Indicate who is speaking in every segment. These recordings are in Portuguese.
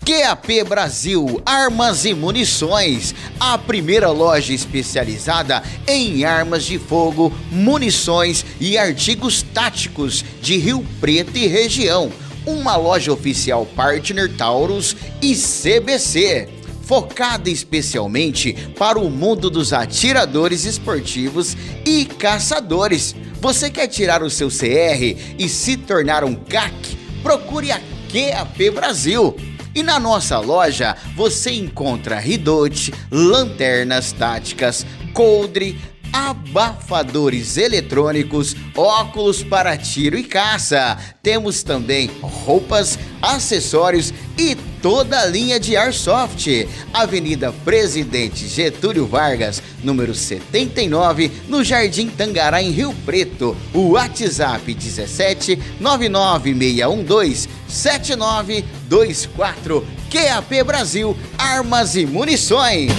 Speaker 1: QAP Brasil Armas e Munições, a primeira loja especializada em armas de fogo, munições e artigos táticos de Rio Preto e região. Uma loja oficial partner Taurus e CBC, focada especialmente para o mundo dos atiradores esportivos e caçadores. Você quer tirar o seu CR e se tornar um CAC? Procure a QAP Brasil. E na nossa loja você encontra ridote, lanternas táticas, coldre, abafadores eletrônicos, óculos para tiro e caça. Temos também roupas, acessórios e toda a linha de Airsoft. Avenida Presidente Getúlio Vargas, número 79, no Jardim Tangará, em Rio Preto. O WhatsApp 17 99612 7924. QAP Brasil Armas e Munições.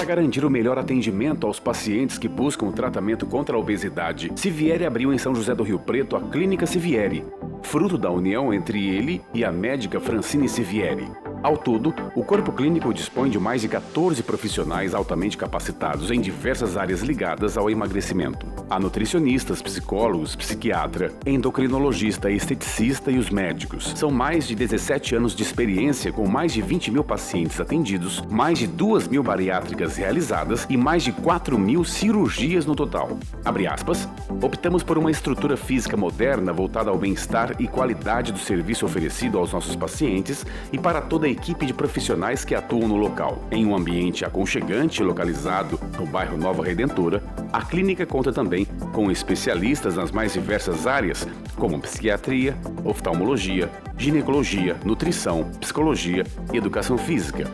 Speaker 2: Garantir o melhor atendimento aos pacientes que buscam o tratamento contra a obesidade, Sivieri abriu em São José do Rio Preto a Clínica Sivieri, fruto da união entre ele e a médica Francine Sivieri. Ao todo, o corpo clínico dispõe de mais de 14 profissionais altamente capacitados em diversas áreas ligadas ao emagrecimento. Há nutricionistas, psicólogos, psiquiatra, endocrinologista, esteticista e os médicos. São mais de 17 anos de experiência com mais de 20 mil pacientes atendidos, mais de 2 mil bariátricas realizadas e mais de 4 mil cirurgias no total. Abre aspas, optamos por uma estrutura física moderna voltada ao bem-estar e qualidade do serviço oferecido aos nossos pacientes e para toda a equipe de profissionais que atuam no local. Em um ambiente aconchegante localizado no bairro Nova Redentora, a clínica conta também com especialistas nas mais diversas áreas, como psiquiatria, oftalmologia, ginecologia, nutrição, psicologia e educação física.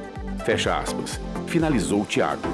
Speaker 2: Fecha aspas. Finalizou Tiago.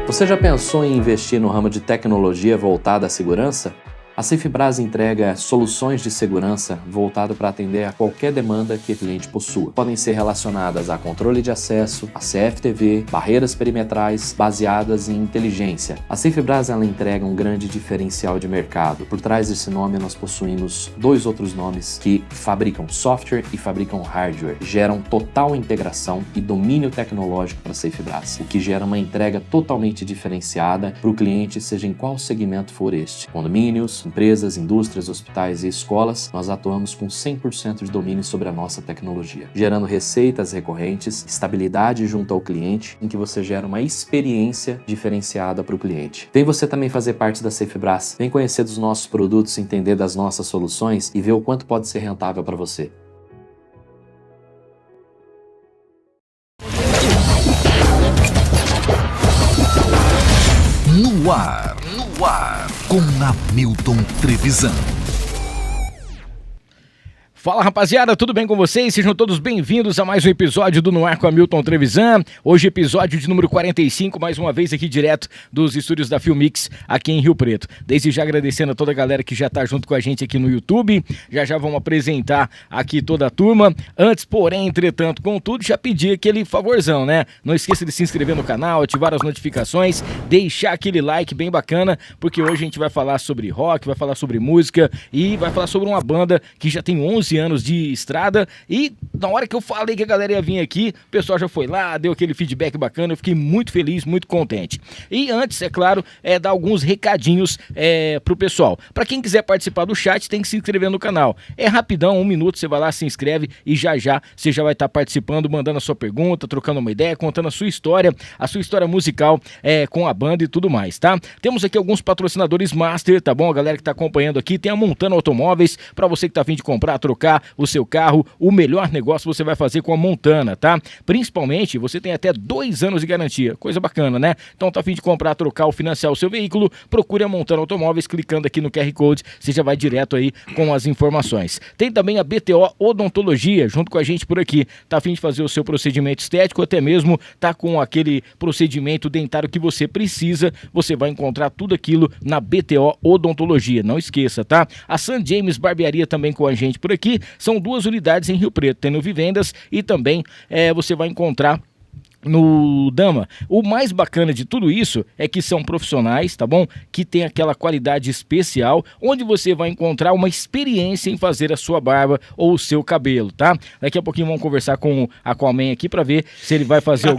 Speaker 3: Você já pensou em investir no ramo de tecnologia voltada à segurança? A Safebras entrega soluções de segurança voltado para atender a qualquer demanda que o cliente possua. Podem ser relacionadas a controle de acesso, a CFTV, barreiras perimetrais baseadas em inteligência. A Safebras ela entrega um grande diferencial de mercado. Por trás desse nome nós possuímos dois outros nomes que fabricam software e fabricam hardware. Geram total integração e domínio tecnológico para a Safebras, o que gera uma entrega totalmente diferenciada para o cliente, seja em qual segmento for este. Condomínios, empresas, indústrias, hospitais e escolas, nós atuamos com 100% de domínio sobre a nossa tecnologia, gerando receitas recorrentes, estabilidade junto ao cliente, em que você gera uma experiência diferenciada para o cliente. Vem você também fazer parte da Safebras, vem conhecer dos nossos produtos, entender das nossas soluções e ver o quanto pode ser rentável para você.
Speaker 4: No ar, com Hamilton Trevisan.
Speaker 5: Fala rapaziada, tudo bem com vocês? Sejam todos bem-vindos a mais um episódio do No Ar com Hamilton Trevisan. Hoje episódio de número 45, mais uma vez aqui direto dos estúdios da Filmix aqui em Rio Preto. Desde já agradecendo a toda a galera que já tá junto com a gente aqui no YouTube. Já vamos apresentar aqui toda a turma. Antes, porém, entretanto, contudo, já pedi aquele favorzão, né? Não esqueça de se inscrever no canal, ativar as notificações, deixar aquele like bem bacana, porque hoje a gente vai falar sobre rock, vai falar sobre música e vai falar sobre uma banda que já tem 11 anos de estrada e na hora que eu falei que a galera ia vir aqui, o pessoal já foi lá, deu aquele feedback bacana, eu fiquei muito feliz, muito contente. E antes, é claro, dar alguns recadinhos pro pessoal. Para quem quiser participar do chat, tem que se inscrever no canal. É rapidão, 1 minuto, você vai lá, se inscreve e já você já vai estar participando, mandando a sua pergunta, trocando uma ideia, contando a sua história musical com a banda e tudo mais, tá? Temos aqui alguns patrocinadores master, tá bom? A galera que tá acompanhando aqui, tem a Montana Automóveis, para você que tá a fim de comprar, trocar o seu carro, o melhor negócio você vai fazer com a Montana, tá? Principalmente, você tem até 2 anos de garantia, coisa bacana, né? Então tá a fim de comprar, trocar ou financiar o seu veículo, procure a Montana Automóveis, clicando aqui no QR Code, você já vai direto aí com as informações. Tem também a BTO Odontologia, junto com a gente por aqui, tá a fim de fazer o seu procedimento estético, até mesmo tá com aquele procedimento dentário que você precisa, você vai encontrar tudo aquilo na BTO Odontologia, não esqueça, tá? A San James Barbearia também com a gente por aqui, são 2 unidades em Rio Preto, tem no Vivendas e também você vai encontrar no Dama. O mais bacana de tudo isso é que são profissionais, tá bom? Que tem aquela qualidade especial, onde você vai encontrar uma experiência em fazer a sua barba ou o seu cabelo, tá? Daqui a pouquinho vamos conversar com o Aquaman aqui pra ver se ele vai fazer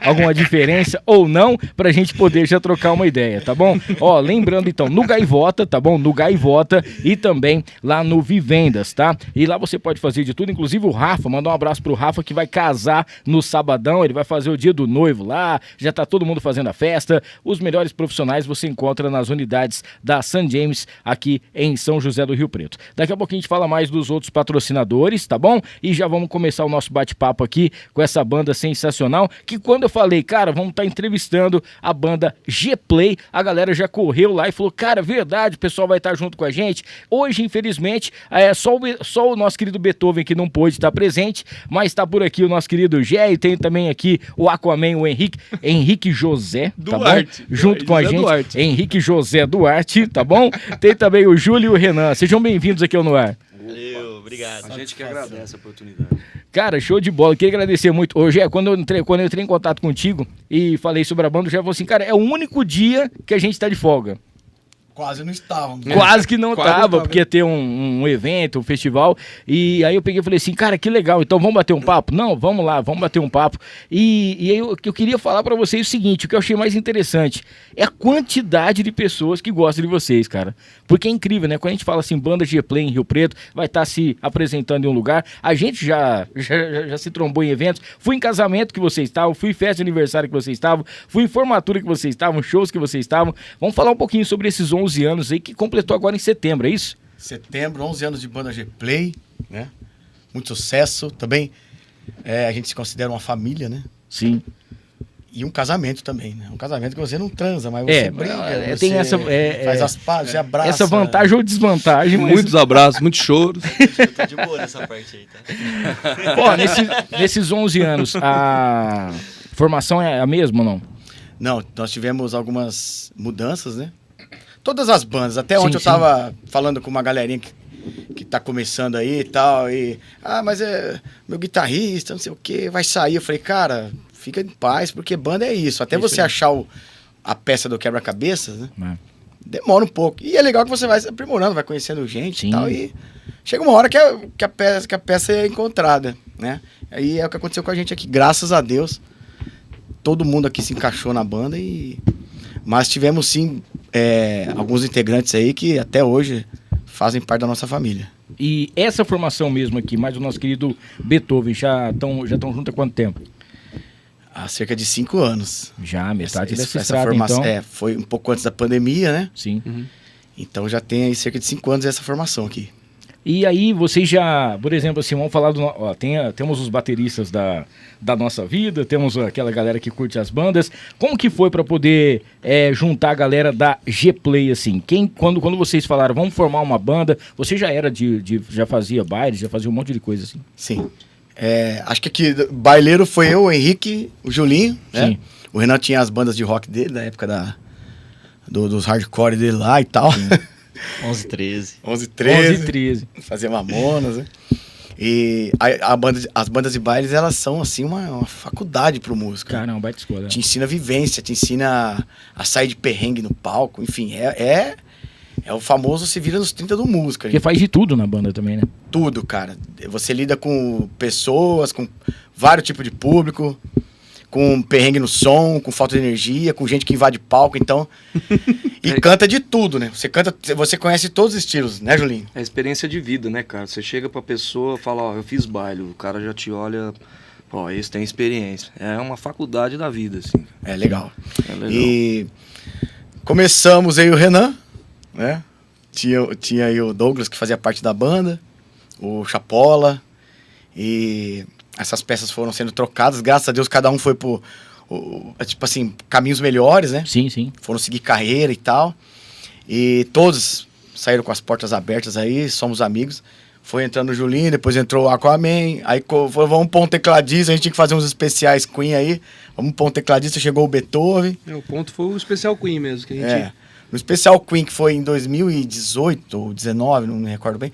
Speaker 5: alguma diferença ou não, pra gente poder já trocar uma ideia, tá bom? Ó, lembrando então, no Gaivota, tá bom? No Gaivota e também lá no Vivendas, tá? E lá você pode fazer de tudo, inclusive o Rafa, mandar um abraço pro Rafa que vai casar no sabadão, ele vai fazer o dia do noivo lá, já tá todo mundo fazendo a festa. Os melhores profissionais você encontra nas unidades da St. James aqui em São José do Rio Preto. Daqui a pouquinho a gente fala mais dos outros patrocinadores, tá bom? E já vamos começar o nosso bate-papo aqui com essa banda sensacional, que quando eu falei, cara, vamos estar entrevistando a banda G-Play, a galera já correu lá e falou, cara, verdade, o pessoal vai estar junto com a gente. Hoje, infelizmente, só o nosso querido Beethoven que não pôde estar presente, mas tá por aqui o nosso querido Gé e tem também aqui o Aquaman, o Henrique José, tá
Speaker 6: Duarte,
Speaker 5: bom? Junto com a gente,
Speaker 6: Duarte.
Speaker 5: Henrique José Duarte, tá bom? Tem também o Júlio e o Renan. Sejam bem-vindos aqui ao No Ar.
Speaker 6: Valeu, obrigado.
Speaker 7: A gente que agradece a oportunidade.
Speaker 5: Cara, show de bola. Queria agradecer muito. Ô, Gé, quando eu entrei em contato contigo e falei sobre a banda, o Gé falou assim, cara, é o único dia que a gente tá de folga.
Speaker 8: Quase não estávamos.
Speaker 5: Quase que não
Speaker 6: Quase
Speaker 5: tava,
Speaker 6: não tava.
Speaker 5: porque ia ter um evento, um festival. E aí eu peguei e falei assim, cara, que legal, então vamos bater um papo? Não, vamos lá, vamos bater um papo. E aí eu queria falar pra vocês o seguinte, o que eu achei mais interessante é a quantidade de pessoas que gostam de vocês, cara. Porque é incrível, né? Quando a gente fala assim, banda G-Play em Rio Preto, vai estar se apresentando em um lugar. A gente já se trombou em eventos. Fui em casamento que vocês estavam, fui em festa de aniversário que vocês estavam, fui em formatura que vocês estavam, shows que vocês estavam. Vamos falar um pouquinho sobre esses 11 anos aí que completou agora em setembro, é isso?
Speaker 8: Setembro, 11 anos de banda G-Play, né? Muito sucesso. Também a gente se considera uma família, né?
Speaker 5: Sim.
Speaker 8: E um casamento também, né? Um casamento que você não transa, mas você brinca,
Speaker 5: tem
Speaker 8: você
Speaker 5: essa,
Speaker 8: faz as pazes, você abraça.
Speaker 5: essa vantagem ou desvantagem. Mas...
Speaker 6: Muitos abraços, muitos choros.
Speaker 7: Eu tô de boa nessa parte aí, tá?
Speaker 5: Pô, nesses 11 anos, a formação é a mesma ou não?
Speaker 8: Não, nós tivemos algumas mudanças, né? Todas as bandas. Até
Speaker 5: Sim,
Speaker 8: ontem eu
Speaker 5: sim.
Speaker 8: tava falando com uma galerinha que tá começando aí e tal. E, mas é meu guitarrista, não sei o que, vai sair. Eu falei, cara, fica em paz, porque banda é isso. Até você achar a peça do quebra-cabeças, né? Demora um pouco. E é legal que você vai se aprimorando, vai conhecendo gente
Speaker 5: Sim.
Speaker 8: e tal. E chega uma hora que a peça é encontrada, né? Aí é o que aconteceu com a gente aqui. Graças a Deus, todo mundo aqui se encaixou na banda. Mas tivemos, sim, alguns integrantes aí que até hoje fazem parte da nossa família.
Speaker 5: E essa formação mesmo aqui, mais o nosso querido Beethoven, já estão juntos há quanto tempo?
Speaker 8: Há cerca de 5 anos.
Speaker 5: Já, metade dessa
Speaker 8: essa
Speaker 5: estrada,
Speaker 8: formação,
Speaker 5: então.
Speaker 8: foi um pouco antes da pandemia, né?
Speaker 5: Sim.
Speaker 8: Então já tem aí cerca de 5 anos essa formação aqui.
Speaker 5: E aí vocês já, por exemplo, assim, vamos falar temos os bateristas da nossa vida, temos aquela galera que curte as bandas. Como que foi para poder juntar a galera da G-Play, assim? Quando vocês falaram, vamos formar uma banda, você já era já fazia baile, já fazia um monte de coisa, assim?
Speaker 8: Sim. Acho que aqui, baileiro foi eu, o Henrique, o Julinho, né?
Speaker 5: Sim.
Speaker 8: O Renan tinha as bandas de rock dele, da época dos hardcore dele lá e tal.
Speaker 7: 11, 13.
Speaker 8: 11, 13.
Speaker 5: 11 e 13.
Speaker 8: Fazia Mamonas, né? E as bandas de bailes, elas são, assim, uma faculdade pro músico.
Speaker 5: Cara, não, baita escola.
Speaker 8: Te ensina vivência, te ensina a sair de perrengue no palco, enfim, é o famoso se vira nos 30 do músico.
Speaker 5: Porque faz de tudo na banda também, né?
Speaker 8: Tudo, cara. Você lida com pessoas, com vários tipos de público, com perrengue no som, com falta de energia, com gente que invade palco, então... E canta de tudo, né? Você conhece todos os estilos, né, Julinho?
Speaker 7: É experiência de vida, né, cara? Você chega pra pessoa, fala, ó, eu fiz baile, o cara já te olha, ó, esse tem experiência. É uma faculdade da vida, assim.
Speaker 8: É legal.
Speaker 7: É legal.
Speaker 8: E começamos aí o Renan, né? Tinha aí o Douglas, que fazia parte da banda, o Chapola, e essas peças foram sendo trocadas, graças a Deus cada um foi por, tipo assim, caminhos melhores, né?
Speaker 5: Sim, sim.
Speaker 8: Foram seguir carreira e tal, e todos saíram com as portas abertas aí, somos amigos. Foi entrando o Julinho, depois entrou o Aquaman, aí vamos pôr um tecladista, a gente tinha que fazer uns especiais Queen aí, vamos pôr um tecladista, chegou o Beethoven.
Speaker 6: O ponto foi o especial Queen mesmo, que a gente...
Speaker 8: No especial Queen, que foi em 2018 ou 2019, não me recordo bem,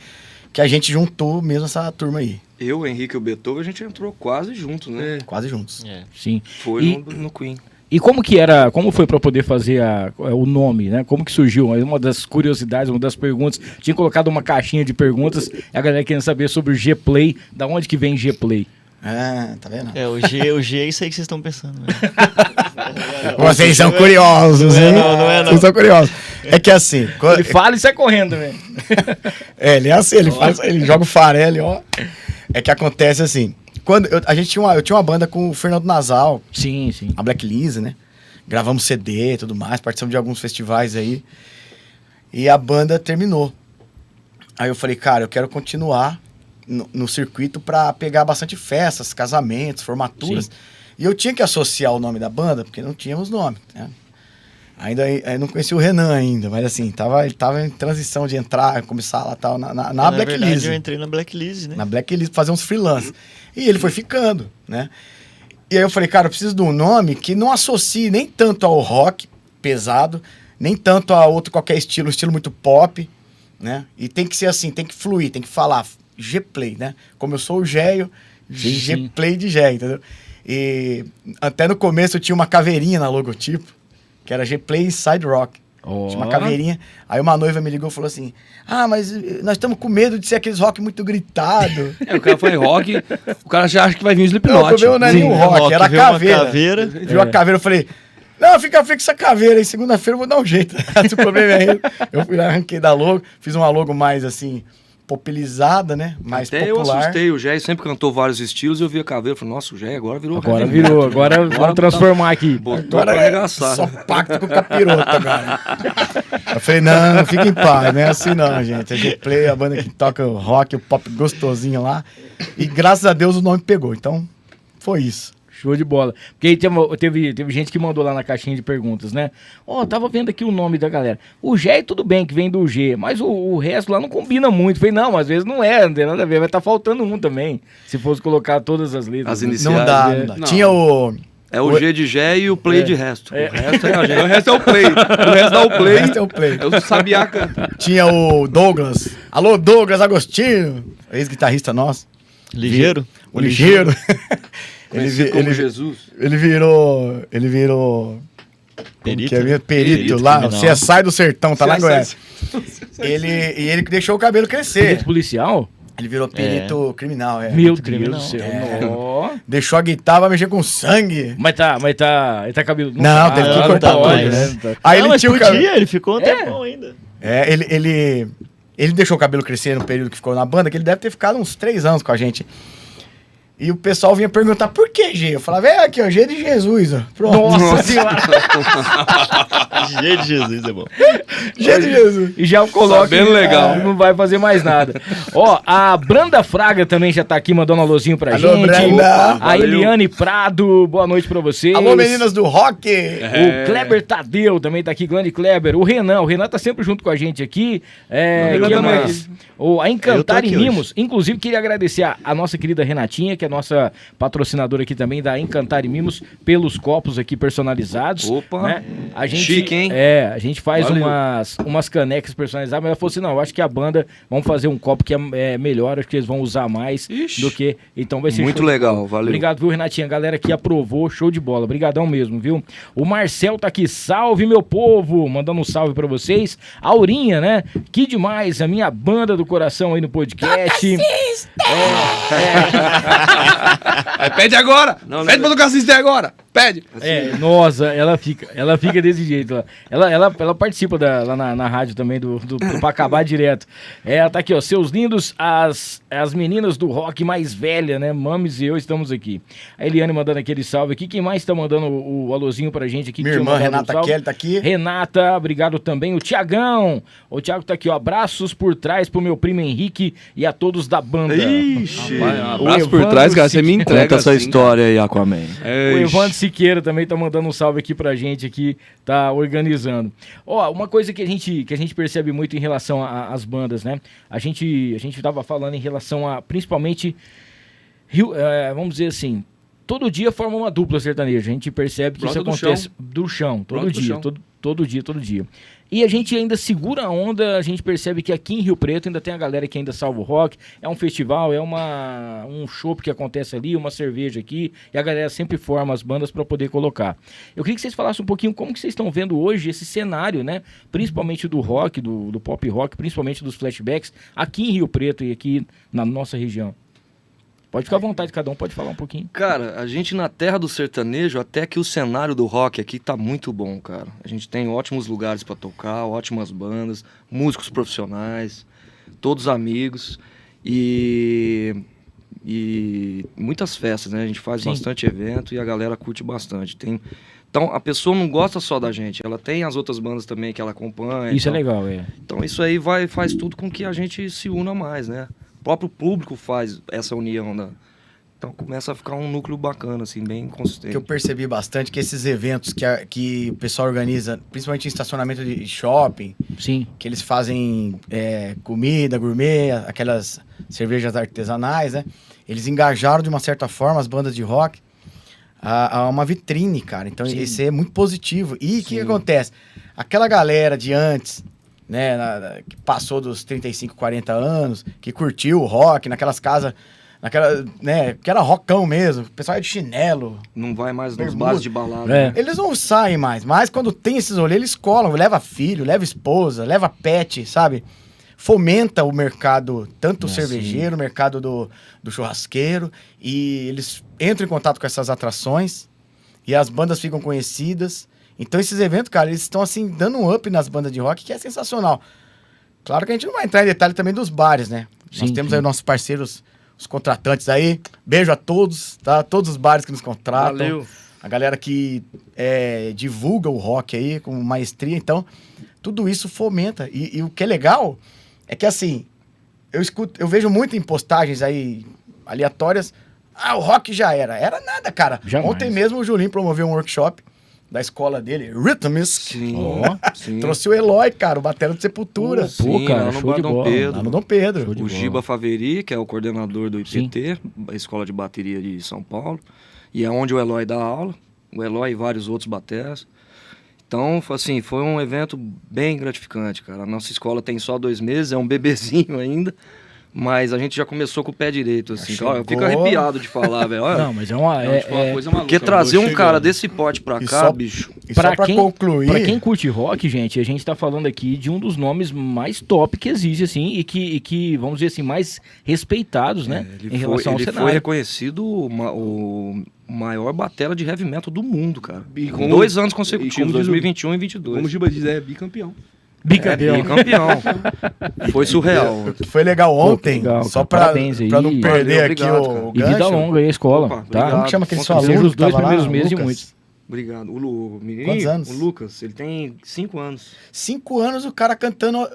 Speaker 8: que a gente juntou mesmo essa turma aí.
Speaker 7: Eu, o Henrique e o Beethoven, a gente entrou quase juntos, né?
Speaker 8: Quase juntos.
Speaker 5: Sim.
Speaker 7: Foi
Speaker 5: E-
Speaker 7: no Queen.
Speaker 5: E como foi para poder fazer o nome, né? Como que surgiu? Uma das curiosidades, uma das perguntas, tinha colocado uma caixinha de perguntas, e a galera querendo saber sobre o G-Play, da onde que vem G-Play?
Speaker 8: Ah, tá vendo?
Speaker 9: O G é isso aí que vocês estão pensando. Né?
Speaker 8: Vocês são curiosos, hein?
Speaker 9: Não.
Speaker 8: Vocês são curiosos. É que assim...
Speaker 5: Ele fala e sai correndo, velho.
Speaker 8: ele é assim, ele joga o farelo, ó. É que acontece assim... Eu tinha uma banda com o Fernando Nasal,
Speaker 5: Sim.
Speaker 8: a Black Lisa, né? Gravamos CD e tudo mais, participamos de alguns festivais aí. E a banda terminou. Aí eu falei, cara, eu quero continuar no circuito pra pegar bastante festas, casamentos, formaturas.
Speaker 5: Sim.
Speaker 8: E eu tinha que associar o nome da banda, porque não tínhamos nome, né? Ainda eu não conhecia o Renan ainda, mas assim, ele tava em transição de entrar, começar lá tal, na Black
Speaker 9: verdade,
Speaker 8: Lisa.
Speaker 9: eu entrei na Blacklist, né?
Speaker 8: Na Black List, fazer uns freelance. E ele foi ficando, né? E aí eu falei, cara, eu preciso de um nome que não associe nem tanto ao rock pesado, nem tanto a outro qualquer estilo, um estilo muito pop, né? E tem que ser assim, tem que fluir, tem que falar G-Play, né? Como eu sou o Géio, G-Play de Géio, entendeu? E até no começo eu tinha uma caveirinha na logotipo, que era G-Play Side Rock. Tinha uma caveirinha. Aí uma noiva me ligou e falou assim, mas nós estamos com medo de ser aqueles rock muito gritado.
Speaker 6: O cara foi rock, o cara já acha que vai vir o
Speaker 8: Não, o
Speaker 6: Slipknot.
Speaker 8: problema não é nem o rock, era a
Speaker 9: viu uma
Speaker 8: caveira.
Speaker 9: caveira.
Speaker 8: Viu a caveira, eu falei, não, fica frio com essa caveira aí, segunda-feira eu vou dar um jeito. Se o problema é ele. Eu fui lá, arranquei da logo, fiz uma logo mais assim, popularizada, né? Mais
Speaker 7: Até eu
Speaker 8: popular.
Speaker 7: assustei, o Jé sempre cantou vários estilos, eu vi a caveira e falei, nossa, o Jé agora virou
Speaker 5: Agora
Speaker 7: heavy
Speaker 5: virou,
Speaker 7: metal.
Speaker 5: agora vamos transformar aqui.
Speaker 7: Botou
Speaker 8: Agora
Speaker 7: pra
Speaker 8: é
Speaker 7: arregaçar.
Speaker 8: só pacto com o capiroto agora. Eu falei, não, fica em paz, não é assim não, gente. A G-Play, a banda que toca o rock, o pop gostosinho lá. E graças a Deus o nome pegou, então foi isso.
Speaker 5: Show de bola. Porque aí teve gente que mandou lá na caixinha de perguntas, né? Tava vendo aqui o nome da galera. O G, tudo bem que vem do G, mas o resto lá não combina muito. Falei, não, às vezes não tem nada a ver, vai estar faltando um também. Se fosse colocar todas as letras.
Speaker 7: As
Speaker 5: né?
Speaker 7: iniciais.
Speaker 8: Não dá,
Speaker 5: é.
Speaker 8: não dá.
Speaker 7: Não.
Speaker 8: Tinha o...
Speaker 7: É o G de Gé e o Play de resto.
Speaker 5: É.
Speaker 7: O resto é a gente.
Speaker 6: O resto é o play. O resto é o
Speaker 8: O
Speaker 6: play.
Speaker 8: resto é o Play.
Speaker 6: Eu sabia cantar.
Speaker 8: Tinha o Douglas. Alô, Douglas Agostinho. Ex-guitarrista nosso.
Speaker 9: Ligeiro?
Speaker 8: O Ligeiro.
Speaker 7: Como Jesus.
Speaker 8: Ele virou...
Speaker 9: Perito?
Speaker 8: Que é mesmo? Perito lá.
Speaker 9: criminal.
Speaker 8: Você sai do sertão, tá lá em
Speaker 7: CSI.
Speaker 8: Goiás. Ele deixou o cabelo crescer.
Speaker 5: Perito policial?
Speaker 8: Ele virou perito criminal, é.
Speaker 5: Meu Deus
Speaker 9: criminal.
Speaker 5: do céu.
Speaker 8: É.
Speaker 5: Nó.
Speaker 8: Deixou a guitarra, vai mexer com sangue.
Speaker 5: Mas tá cabelo.
Speaker 8: Não, teve que
Speaker 9: não
Speaker 8: cortar
Speaker 9: tá
Speaker 8: tudo,
Speaker 9: mais.
Speaker 8: né? Aí
Speaker 9: Não,
Speaker 8: ele
Speaker 9: mas
Speaker 8: tinha o
Speaker 9: podia,
Speaker 8: cabelo.
Speaker 9: ele ficou um tempão ainda.
Speaker 8: Ele deixou o cabelo crescer no período que ficou na banda, que ele deve ter ficado uns 3 anos com a gente. E o pessoal vinha perguntar, por que G? Eu falava, aqui, ó, G de Jesus, ó. Pronto.
Speaker 5: Nossa senhora.
Speaker 9: G de Jesus é bom.
Speaker 8: G de Jesus.
Speaker 5: E já coloca.
Speaker 6: Sabendo legal.
Speaker 5: Não vai fazer mais nada. A Branda Fraga também já tá aqui mandando um alôzinho pra
Speaker 8: Alô,
Speaker 5: gente.
Speaker 8: Branda.
Speaker 5: A Eliane Prado, boa noite pra vocês.
Speaker 8: Alô, meninas do rock.
Speaker 5: O Kleber Tadeu também tá aqui, grande Kleber. O Renan tá sempre junto com a gente aqui.
Speaker 6: Renan
Speaker 5: Quem
Speaker 6: também.
Speaker 5: mais? A Encantar
Speaker 9: Eu tô aqui
Speaker 5: em Mimos. Inclusive, queria agradecer a nossa querida Renatinha, que é nossa patrocinadora aqui também da Encantar em Mimos, pelos copos aqui personalizados.
Speaker 7: Opa,
Speaker 5: né? A gente,
Speaker 7: chique, hein?
Speaker 5: a gente faz
Speaker 6: Valeu.
Speaker 5: umas canecas personalizadas, mas ela falou assim, não, eu acho que a banda, vamos fazer um copo que é melhor, acho que eles vão usar mais
Speaker 7: Ixi.
Speaker 5: do que... Então vai ser
Speaker 7: Muito
Speaker 5: show de
Speaker 7: legal,
Speaker 5: bola.
Speaker 7: valeu.
Speaker 5: Obrigado, viu, Renatinha? A galera que aprovou, show de bola. Obrigadão mesmo, viu? O Marcel tá aqui, salve, meu povo! Mandando um salve pra vocês. A Aurinha, né? Que demais, a minha banda do coração aí no podcast.
Speaker 6: Aí pede agora. Pede pra Lucas assistir agora. Pede.
Speaker 5: Nossa, ela fica desse jeito lá. Ela participa lá na rádio também do pra acabar direto. Ela tá aqui, ó, seus lindos, as meninas do rock mais velha, né? Mames e eu estamos aqui. A Eliane mandando aquele salve aqui. Quem mais tá mandando o alôzinho pra gente aqui?
Speaker 8: Minha
Speaker 5: Que tinha
Speaker 8: irmã
Speaker 5: mandado
Speaker 8: Renata
Speaker 5: salve?
Speaker 8: Kelly tá aqui.
Speaker 5: Renata, obrigado também. O Tiagão. O Thiago tá aqui, ó. Abraços por trás pro meu primo Henrique e a todos da banda.
Speaker 7: Ixi.
Speaker 6: Vai, um
Speaker 5: O
Speaker 6: abraço por
Speaker 5: Evandro
Speaker 6: trás, cara. Você me
Speaker 5: Siqueira.
Speaker 6: entrega
Speaker 10: Conta essa
Speaker 6: assim,
Speaker 10: história aí, Aquaman.
Speaker 6: cara.
Speaker 5: O Evandro Siqueira também tá mandando um salve aqui pra gente aqui, tá organizando. Uma coisa que a gente percebe muito em relação às bandas, né? A gente tava falando em relação a, principalmente, vamos dizer assim, todo dia forma uma dupla sertaneja. A gente percebe que
Speaker 6: Brota
Speaker 5: isso
Speaker 6: do
Speaker 5: acontece
Speaker 6: chão.
Speaker 5: do chão, todo
Speaker 6: Brota do
Speaker 5: dia.
Speaker 6: chão.
Speaker 5: Todo dia. E a gente ainda segura a onda, a gente percebe que aqui em Rio Preto ainda tem a galera que ainda salva o rock, é um festival, é um chopp que acontece ali, uma cerveja aqui, e a galera sempre forma as bandas para poder colocar. Eu queria que vocês falassem um pouquinho como que vocês estão vendo hoje esse cenário, né? Principalmente do rock, do pop rock, principalmente dos flashbacks, aqui em Rio Preto e aqui na nossa região. Pode ficar à vontade, cada um pode falar um pouquinho.
Speaker 7: Cara, a gente na terra do sertanejo, até que o cenário do rock aqui tá muito bom, cara. A gente tem ótimos lugares pra tocar, ótimas bandas, músicos profissionais, todos amigos e muitas festas, né? A gente faz bastante evento e a galera curte bastante. Então, a pessoa não gosta só da gente, ela tem as outras bandas também que ela acompanha.
Speaker 5: Isso
Speaker 7: então,
Speaker 5: é legal,
Speaker 7: Então, isso aí faz tudo com que a gente se una mais, né? O próprio público faz essa união, né? Então começa a ficar um núcleo bacana, assim, bem consistente.
Speaker 8: Que eu percebi bastante que esses eventos que o pessoal organiza, principalmente em estacionamento de shopping,
Speaker 5: Sim.
Speaker 8: que eles fazem comida, gourmet, aquelas cervejas artesanais, né? Eles engajaram de uma certa forma as bandas de rock a uma vitrine, cara. Então isso é muito positivo. E o que acontece? Aquela galera de antes, né, que passou dos 35, 40 anos, que curtiu o rock naquelas casas, né, que era rockão mesmo, o pessoal é de chinelo.
Speaker 7: Não vai mais nos
Speaker 8: bermuda.
Speaker 7: bares de balada. Né?
Speaker 8: Eles não saem mais, mas quando tem esses rolês, eles colam, leva filho, leva esposa, leva pet, sabe? Fomenta o mercado, tanto o cervejeiro, o mercado do churrasqueiro, e eles entram em contato com essas atrações, e as bandas ficam conhecidas. Então esses eventos, cara, eles estão assim, dando um up nas bandas de rock, que é sensacional. Claro que a gente não vai entrar em detalhe também dos bares, né? Nós temos aí nossos parceiros, os contratantes aí. Beijo a todos, tá? Todos os bares que nos contratam.
Speaker 7: Valeu.
Speaker 8: A galera que divulga o rock aí com maestria. Então, tudo isso fomenta. E o que é legal é que, assim, eu vejo muito em postagens aí aleatórias. O rock já era. Era nada, cara.
Speaker 5: Jamais.
Speaker 8: Ontem mesmo o Julinho promoveu um workshop da escola dele, Rhythmisk.
Speaker 7: Sim.
Speaker 8: Trouxe o Eloy, cara, o batera do Sepultura.
Speaker 7: Sim,
Speaker 5: cara,
Speaker 7: lá no
Speaker 5: show
Speaker 7: Bar
Speaker 5: de
Speaker 7: Dom
Speaker 5: bola.
Speaker 7: Pedro.
Speaker 8: Lá no Dom Pedro.
Speaker 5: Show de
Speaker 7: O
Speaker 5: bola.
Speaker 7: Giba Faveri, que é o coordenador do IPT, a Escola de Bateria de São Paulo. E é onde o Eloy dá aula. O Eloy e vários outros bateras. Então, assim, foi um evento bem gratificante, cara. A nossa escola tem só 2 meses, é um bebezinho ainda. Mas a gente já começou com o pé direito, assim. Ó, eu fico arrepiado de falar, velho.
Speaker 5: Não, mas é uma
Speaker 6: coisa maluca.
Speaker 7: Porque trazer um
Speaker 6: Chegando.
Speaker 7: cara desse porte pra
Speaker 8: E
Speaker 7: cá,
Speaker 8: só-
Speaker 7: bicho...
Speaker 8: E só pra concluir...
Speaker 5: Pra quem curte rock, gente, a gente tá falando aqui de um dos nomes mais top que existe, assim, e que vamos dizer assim, mais respeitados, né? em relação ao
Speaker 7: Ele foi
Speaker 5: cenário.
Speaker 7: reconhecido o maior batera de heavy metal do mundo, cara.
Speaker 6: E como-
Speaker 7: 2 anos
Speaker 6: e
Speaker 7: consecutivos,
Speaker 6: como diz o-
Speaker 7: 2021 e
Speaker 6: Como o
Speaker 7: 22.
Speaker 6: Giba diz, é bicampeão.
Speaker 5: Bicampeão.
Speaker 7: Bicampeão. Foi surreal.
Speaker 8: Foi legal ontem,
Speaker 5: legal,
Speaker 8: só
Speaker 5: cara.
Speaker 8: pra
Speaker 5: Parabéns aí.
Speaker 8: não perder
Speaker 7: Valeu,
Speaker 8: aqui
Speaker 7: obrigado,
Speaker 8: o
Speaker 7: cara.
Speaker 5: E vida
Speaker 8: gancho.
Speaker 5: longa aí a escola,
Speaker 7: Opa,
Speaker 5: tá?
Speaker 7: obrigado.
Speaker 8: Como que chama aquele seu
Speaker 5: Seja
Speaker 8: aluno?
Speaker 5: os 2
Speaker 8: que tava lá,
Speaker 5: primeiros meses e
Speaker 8: Lucas?
Speaker 5: muitos.
Speaker 7: Obrigado. O menininho,
Speaker 8: Quantos anos?
Speaker 7: o Lucas, ele tem 5 anos.
Speaker 8: 5 anos o cara cantando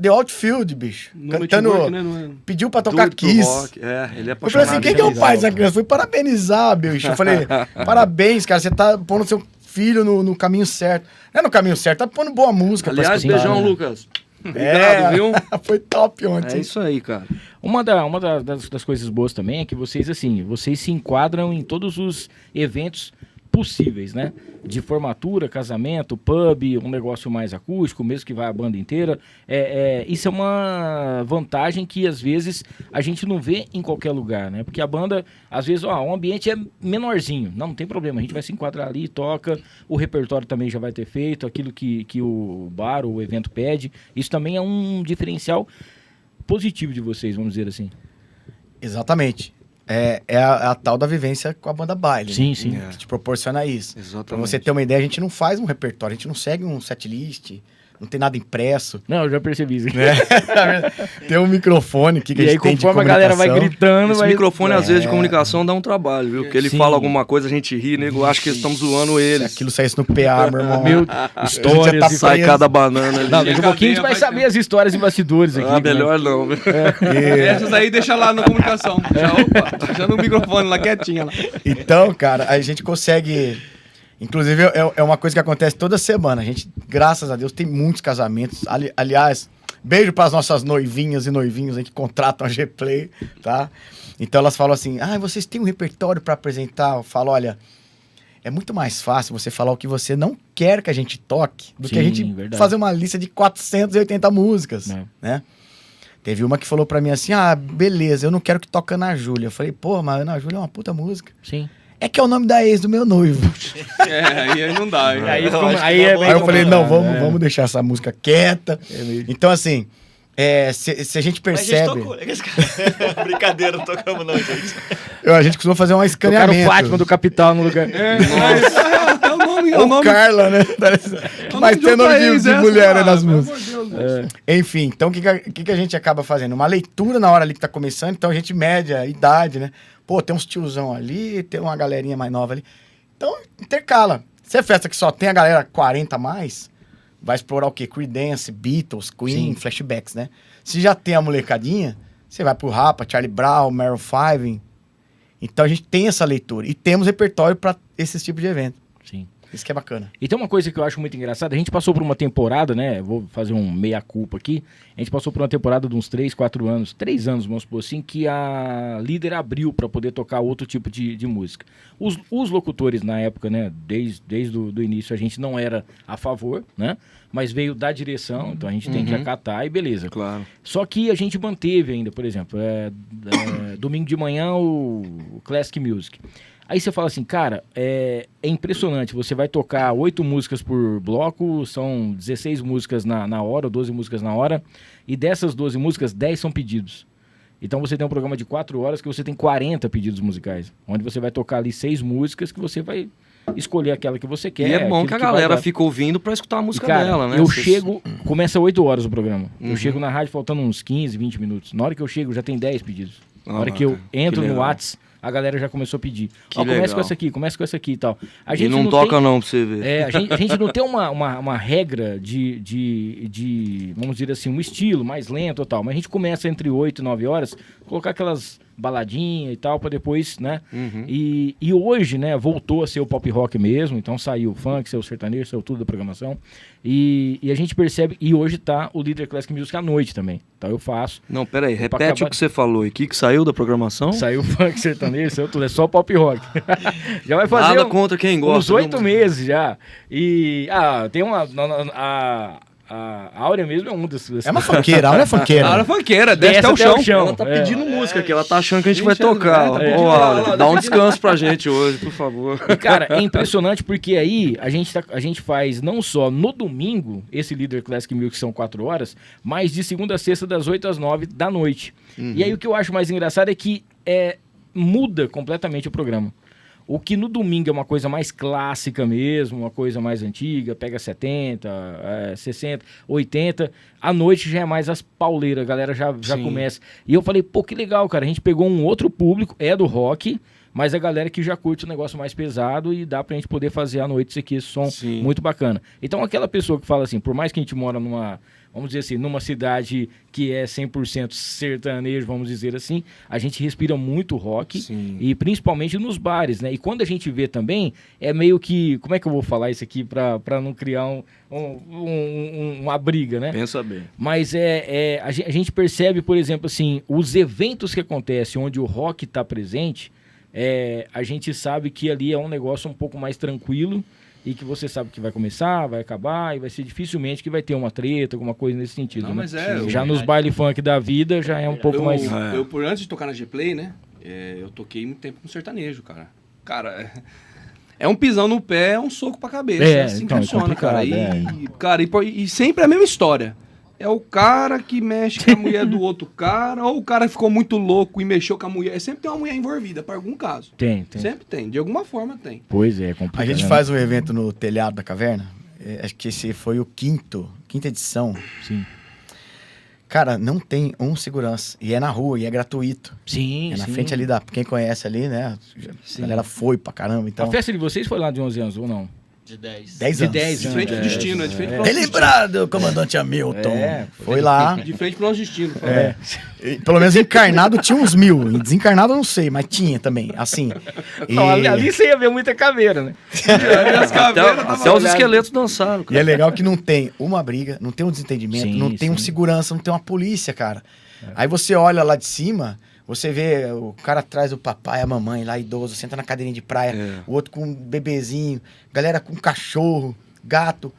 Speaker 8: The Outfield, bicho.
Speaker 6: No
Speaker 8: Cantando,
Speaker 6: network, né? Não é-
Speaker 8: pediu pra tocar
Speaker 7: Doido pro
Speaker 8: Kiss.
Speaker 7: rock. É, ele é
Speaker 8: Eu
Speaker 7: apaixonado.
Speaker 8: falei assim, quem que é o
Speaker 5: legal,
Speaker 8: pai dessa
Speaker 5: cara.
Speaker 8: criança? Fui parabenizar, bicho. Eu falei, parabéns, cara, você tá pondo seu filho no caminho certo. Não é no caminho certo, tá pondo boa música pra
Speaker 7: Aliás,
Speaker 8: escutar,
Speaker 7: beijão,
Speaker 8: né?
Speaker 7: Lucas. Obrigado, viu?
Speaker 8: Foi top ontem.
Speaker 7: É isso aí, cara.
Speaker 5: Uma das coisas boas também é que vocês, assim, vocês se enquadram em todos os eventos possíveis, né? De formatura, casamento, pub, um negócio mais acústico, mesmo que vai a banda inteira. Isso é uma vantagem que, às vezes, a gente não vê em qualquer lugar, né? Porque a banda, às vezes, o ambiente é menorzinho. Não tem problema, a gente vai se enquadrar ali, toca, o repertório também já vai ter feito, aquilo que o bar, o evento pede. Isso também é um diferencial positivo de vocês, vamos dizer assim.
Speaker 8: Exatamente. É a tal da vivência com a banda baile.
Speaker 5: Sim,
Speaker 8: né?
Speaker 5: sim.
Speaker 8: Que te proporciona isso. Pra
Speaker 7: Exatamente.
Speaker 8: você ter uma ideia, a gente não faz um repertório, a gente não segue um setlist, não tem nada impresso.
Speaker 5: Não, eu já percebi isso.
Speaker 8: Tem um microfone aqui que
Speaker 5: E
Speaker 8: a
Speaker 5: aí,
Speaker 8: gente tem de
Speaker 5: conforme a galera vai
Speaker 8: comunicação.
Speaker 5: gritando,
Speaker 7: Esse
Speaker 5: vai...
Speaker 7: microfone, às vezes, de comunicação dá um trabalho, viu? Porque ele
Speaker 5: Sim.
Speaker 7: fala alguma coisa, a gente ri, nego acha que estamos zoando
Speaker 8: Se
Speaker 7: eles.
Speaker 8: aquilo saísse no PA, meu irmão.
Speaker 5: Meu,
Speaker 8: já
Speaker 5: histórias
Speaker 8: tá
Speaker 5: e...
Speaker 7: Sai
Speaker 8: preso.
Speaker 7: cada banana ali.
Speaker 5: Não, daqui a pouquinho a gente vai saber as histórias em bastidores aqui.
Speaker 7: Ah, melhor não, viu?
Speaker 6: Essas aí deixa lá na comunicação. Já, opa, já no microfone lá quietinha lá.
Speaker 8: Então, cara, a gente consegue... Inclusive, é uma coisa que acontece toda semana. A gente, graças a Deus, tem muitos casamentos. Aliás, beijo para as nossas noivinhas e noivinhos aí que contratam a G-Play, tá? Então, elas falam assim, vocês têm um repertório para apresentar? Eu falo, olha, é muito mais fácil você falar o que você não quer que a gente toque do que a
Speaker 5: Sim,
Speaker 8: gente
Speaker 5: verdade.
Speaker 8: fazer uma lista de 480 músicas,
Speaker 5: É.
Speaker 8: né? Teve uma que falou pra mim assim, beleza, eu não quero que toque Ana Júlia. Eu falei, pô, mas Ana Júlia é uma puta música.
Speaker 5: Sim.
Speaker 8: É que é o nome da ex do meu noivo.
Speaker 6: Aí não dá. Hein?
Speaker 5: Aí,
Speaker 9: Eu
Speaker 5: ficou-
Speaker 9: acho que
Speaker 5: aí
Speaker 9: dá
Speaker 5: é
Speaker 9: bom.
Speaker 5: bem
Speaker 8: Aí eu falei, não,
Speaker 5: complicado,
Speaker 8: vamos deixar essa música quieta. Então, assim, se a gente
Speaker 9: Mas a gente
Speaker 8: percebe...
Speaker 9: tocou, né? Brincadeira, não tocamos não, gente.
Speaker 8: A gente costuma fazer um
Speaker 5: Tocaram
Speaker 8: escaneamento.
Speaker 5: o Fátima do Capital no lugar.
Speaker 6: É o nome, é o
Speaker 8: Ou
Speaker 6: nome.
Speaker 8: Carla, né? Mas
Speaker 6: de
Speaker 8: tem nome
Speaker 6: outra
Speaker 8: de,
Speaker 6: ex,
Speaker 8: de
Speaker 6: essa,
Speaker 8: mulher né,
Speaker 6: cara,
Speaker 8: nas
Speaker 6: pelo
Speaker 8: músicas.
Speaker 6: amor de Deus.
Speaker 8: Enfim, então o que a gente acaba fazendo? Uma leitura na hora ali que tá começando, então a gente mede a idade, né? Pô, tem uns tiozão ali, tem uma galerinha mais nova ali. Então, intercala. Se é festa que só tem a galera 40 a mais, vai explorar o quê? Creedence, Beatles, Queen, flashbacks, né? Se já tem a molecadinha, você vai pro Rapa, Charlie Brown, Maroon 5. Então a gente tem essa leitura e temos repertório para esses tipos de evento.
Speaker 5: Sim.
Speaker 8: Isso que é bacana.
Speaker 5: E tem uma coisa que eu acho muito engraçada, a gente passou por uma temporada, né, vou fazer um meia-culpa aqui, a gente passou por uma temporada de uns 3, 4 anos, 3 anos, vamos supor assim, que a líder abriu para poder tocar outro tipo de música. Os locutores na época, né, desde o início a gente não era a favor, né, mas veio da direção, então a gente tem que acatar e beleza.
Speaker 7: Claro.
Speaker 5: Só que a gente manteve ainda, por exemplo, domingo de manhã o Classic Music. Aí você fala assim, cara, é impressionante, você vai tocar 8 músicas por bloco, são 16 músicas na hora, ou 12 músicas na hora, e dessas 12 músicas, 10 são pedidos. Então você tem um programa de 4 horas que você tem 40 pedidos musicais, onde você vai tocar ali 6 músicas que você vai escolher aquela que você quer.
Speaker 7: E é bom
Speaker 5: aquilo
Speaker 7: que a
Speaker 5: vai
Speaker 7: galera
Speaker 5: dar.
Speaker 7: fica ouvindo pra escutar a música
Speaker 5: E, cara,
Speaker 7: dela, né?
Speaker 5: eu
Speaker 7: Vocês-
Speaker 5: chego, começa 8 horas o programa. Eu chego na rádio faltando uns 15, 20 minutos. Na hora que eu chego, já tem 10 pedidos. Na hora que eu entro no
Speaker 7: legal.
Speaker 5: Whats, a galera já começou a pedir.
Speaker 7: Que
Speaker 5: Começa
Speaker 7: legal.
Speaker 5: com essa aqui e tal. A
Speaker 7: E
Speaker 5: gente
Speaker 7: não toca
Speaker 5: tem,
Speaker 7: não pra você ver.
Speaker 5: a gente não tem uma regra de, vamos dizer assim, um estilo mais lento e tal. Mas a gente começa entre 8 e 9 horas, colocar aquelas baladinhas e tal, pra depois, né? E hoje, né, voltou a ser o pop rock mesmo. Então saiu o funk, saiu o sertanejo, saiu tudo da programação. E a gente percebe, e hoje tá o Líder Classic Music à noite também. Então eu faço.
Speaker 7: Não, peraí,
Speaker 5: Pra
Speaker 7: repete
Speaker 5: acabar-
Speaker 7: o que você falou aqui, que saiu da programação.
Speaker 5: Saiu funk, sertanejo, saiu tudo. É só pop rock. Já vai fazer
Speaker 7: Nada contra quem gosta.
Speaker 5: uns 8
Speaker 7: viu?
Speaker 5: meses já. E tem uma... A Áurea mesmo é um desses.
Speaker 8: É uma funkeira, a Áurea é funkeira.
Speaker 6: A hora funkeira, desce
Speaker 5: Desce
Speaker 6: até o chão.
Speaker 7: Ela tá pedindo música aqui, ela tá achando que a gente vai
Speaker 6: Gente,
Speaker 7: tocar.
Speaker 6: é,
Speaker 7: Ô,
Speaker 6: tá
Speaker 7: Áurea, dá um descanso pra gente hoje, por favor.
Speaker 5: E, cara, é impressionante porque aí a gente faz não só no domingo, esse Líder Classic Music que são 4 horas, mas de segunda a sexta das 8 às 9 da noite. E aí o que eu acho mais engraçado é que muda completamente o programa. O que no domingo é uma coisa mais clássica mesmo, uma coisa mais antiga, pega 70, 60, 80, à noite já é mais as pauleiras, a galera já começa. E eu falei, pô, que legal, cara, a gente pegou um outro público, é do rock, mas a galera que já curte o negócio mais pesado e dá pra gente poder fazer à noite isso aqui, esse som muito bacana. Então aquela pessoa que fala assim, por mais que a gente mora numa, vamos dizer assim, numa cidade que é 100% sertanejo, vamos dizer assim, a gente respira muito rock e principalmente nos bares, né? E quando a gente vê também, é meio que, como é que eu vou falar isso aqui pra não criar uma briga, né?
Speaker 7: Pensa bem.
Speaker 5: Mas a gente percebe, por exemplo, assim, os eventos que acontecem onde o rock está presente, a gente sabe que ali é um negócio um pouco mais tranquilo e que você sabe que vai começar, vai acabar e vai ser dificilmente que vai ter uma treta, alguma coisa nesse sentido.
Speaker 6: Não,
Speaker 5: né?
Speaker 6: mas
Speaker 5: Já nos baile funk da vida já é um pouco mais...
Speaker 6: Eu, por antes de tocar na G-Play, né? Eu toquei muito tempo com sertanejo, cara. Cara, é um pisão no pé, é um soco pra cabeça. É assim
Speaker 5: então,
Speaker 6: que funciona, cara.
Speaker 5: complicado,
Speaker 6: Cara, e sempre é a mesma história. É o cara que mexe com a mulher do outro cara, ou o cara ficou muito louco e mexeu com a mulher. Sempre tem uma mulher envolvida, por algum caso.
Speaker 5: Tem.
Speaker 6: Sempre tem, de alguma forma tem.
Speaker 5: Pois é, complicado.
Speaker 8: A gente faz um evento no telhado da caverna. Acho que esse foi o quinta edição.
Speaker 5: Sim.
Speaker 8: Cara, não tem um segurança. E é na rua, e é gratuito.
Speaker 5: Sim,
Speaker 8: É na frente ali da... Quem conhece ali, né? A galera foi pra caramba, então...
Speaker 5: A festa de vocês foi lá de 11 anos ou não?
Speaker 9: De 10.
Speaker 8: 10
Speaker 5: De
Speaker 8: anos.
Speaker 5: 10
Speaker 6: De
Speaker 5: anos.
Speaker 6: frente pro destino, é de frente pro
Speaker 8: Bem
Speaker 6: nosso
Speaker 8: lembrado, comandante Hamilton. Foi lá.
Speaker 6: destino. De frente pro nosso destino.
Speaker 8: E, pelo menos encarnado tinha uns 1000. E desencarnado eu não sei, mas tinha também. Assim. E,
Speaker 5: Não, ali você ia ver muita caveira, né?
Speaker 7: Até os esqueletos dançaram,
Speaker 8: e
Speaker 7: cara.
Speaker 8: é legal que não tem uma briga, não tem um desentendimento,
Speaker 5: Sim,
Speaker 8: não tem um
Speaker 5: sim.
Speaker 8: segurança, não tem uma polícia, cara. Aí você olha lá de cima, Você vê o cara atrás do papai, a mamãe lá, idoso, senta na cadeirinha de praia, o outro com um bebezinho, galera com cachorro, gato,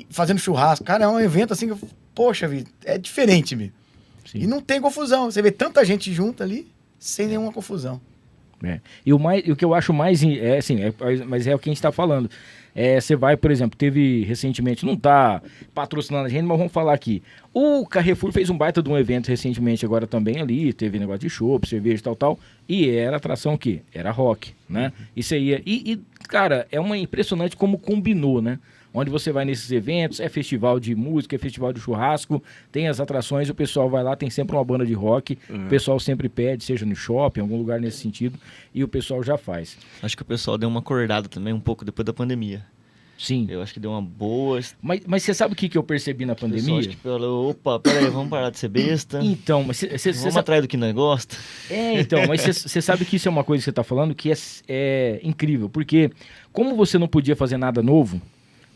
Speaker 8: fazendo churrasco. Cara, é um evento assim que, poxa vida, é diferente, meu. E não tem confusão. Você vê tanta gente junto ali, sem nenhuma confusão.
Speaker 5: E o que eu acho mais, mas é o que a gente tá falando. Você vai, por exemplo, teve recentemente, não tá patrocinando a gente, mas vamos falar aqui. O Carrefour fez um baita de um evento recentemente agora também ali, teve negócio de chopp, cerveja e tal, e era atração o quê? Era rock, né? Isso aí, cara, é uma impressionante como combinou, né? Onde você vai nesses eventos, é festival de música, é festival de churrasco, tem as atrações, o pessoal vai lá, tem sempre uma banda de rock, o pessoal sempre pede, seja no shopping, em algum lugar nesse sentido, e o pessoal já faz.
Speaker 9: Acho que o pessoal deu uma acordada também um pouco depois da pandemia.
Speaker 5: Sim.
Speaker 9: Eu acho que deu uma boa...
Speaker 5: Mas você sabe o que eu percebi na pandemia?
Speaker 9: O pessoal acho que falou, opa, peraí, vamos parar de ser besta.
Speaker 5: Então, mas
Speaker 9: vamos atrás do que nós gosta.
Speaker 5: Então, mas você sabe que isso é uma coisa que você tá falando que é incrível, porque como você não podia fazer nada novo,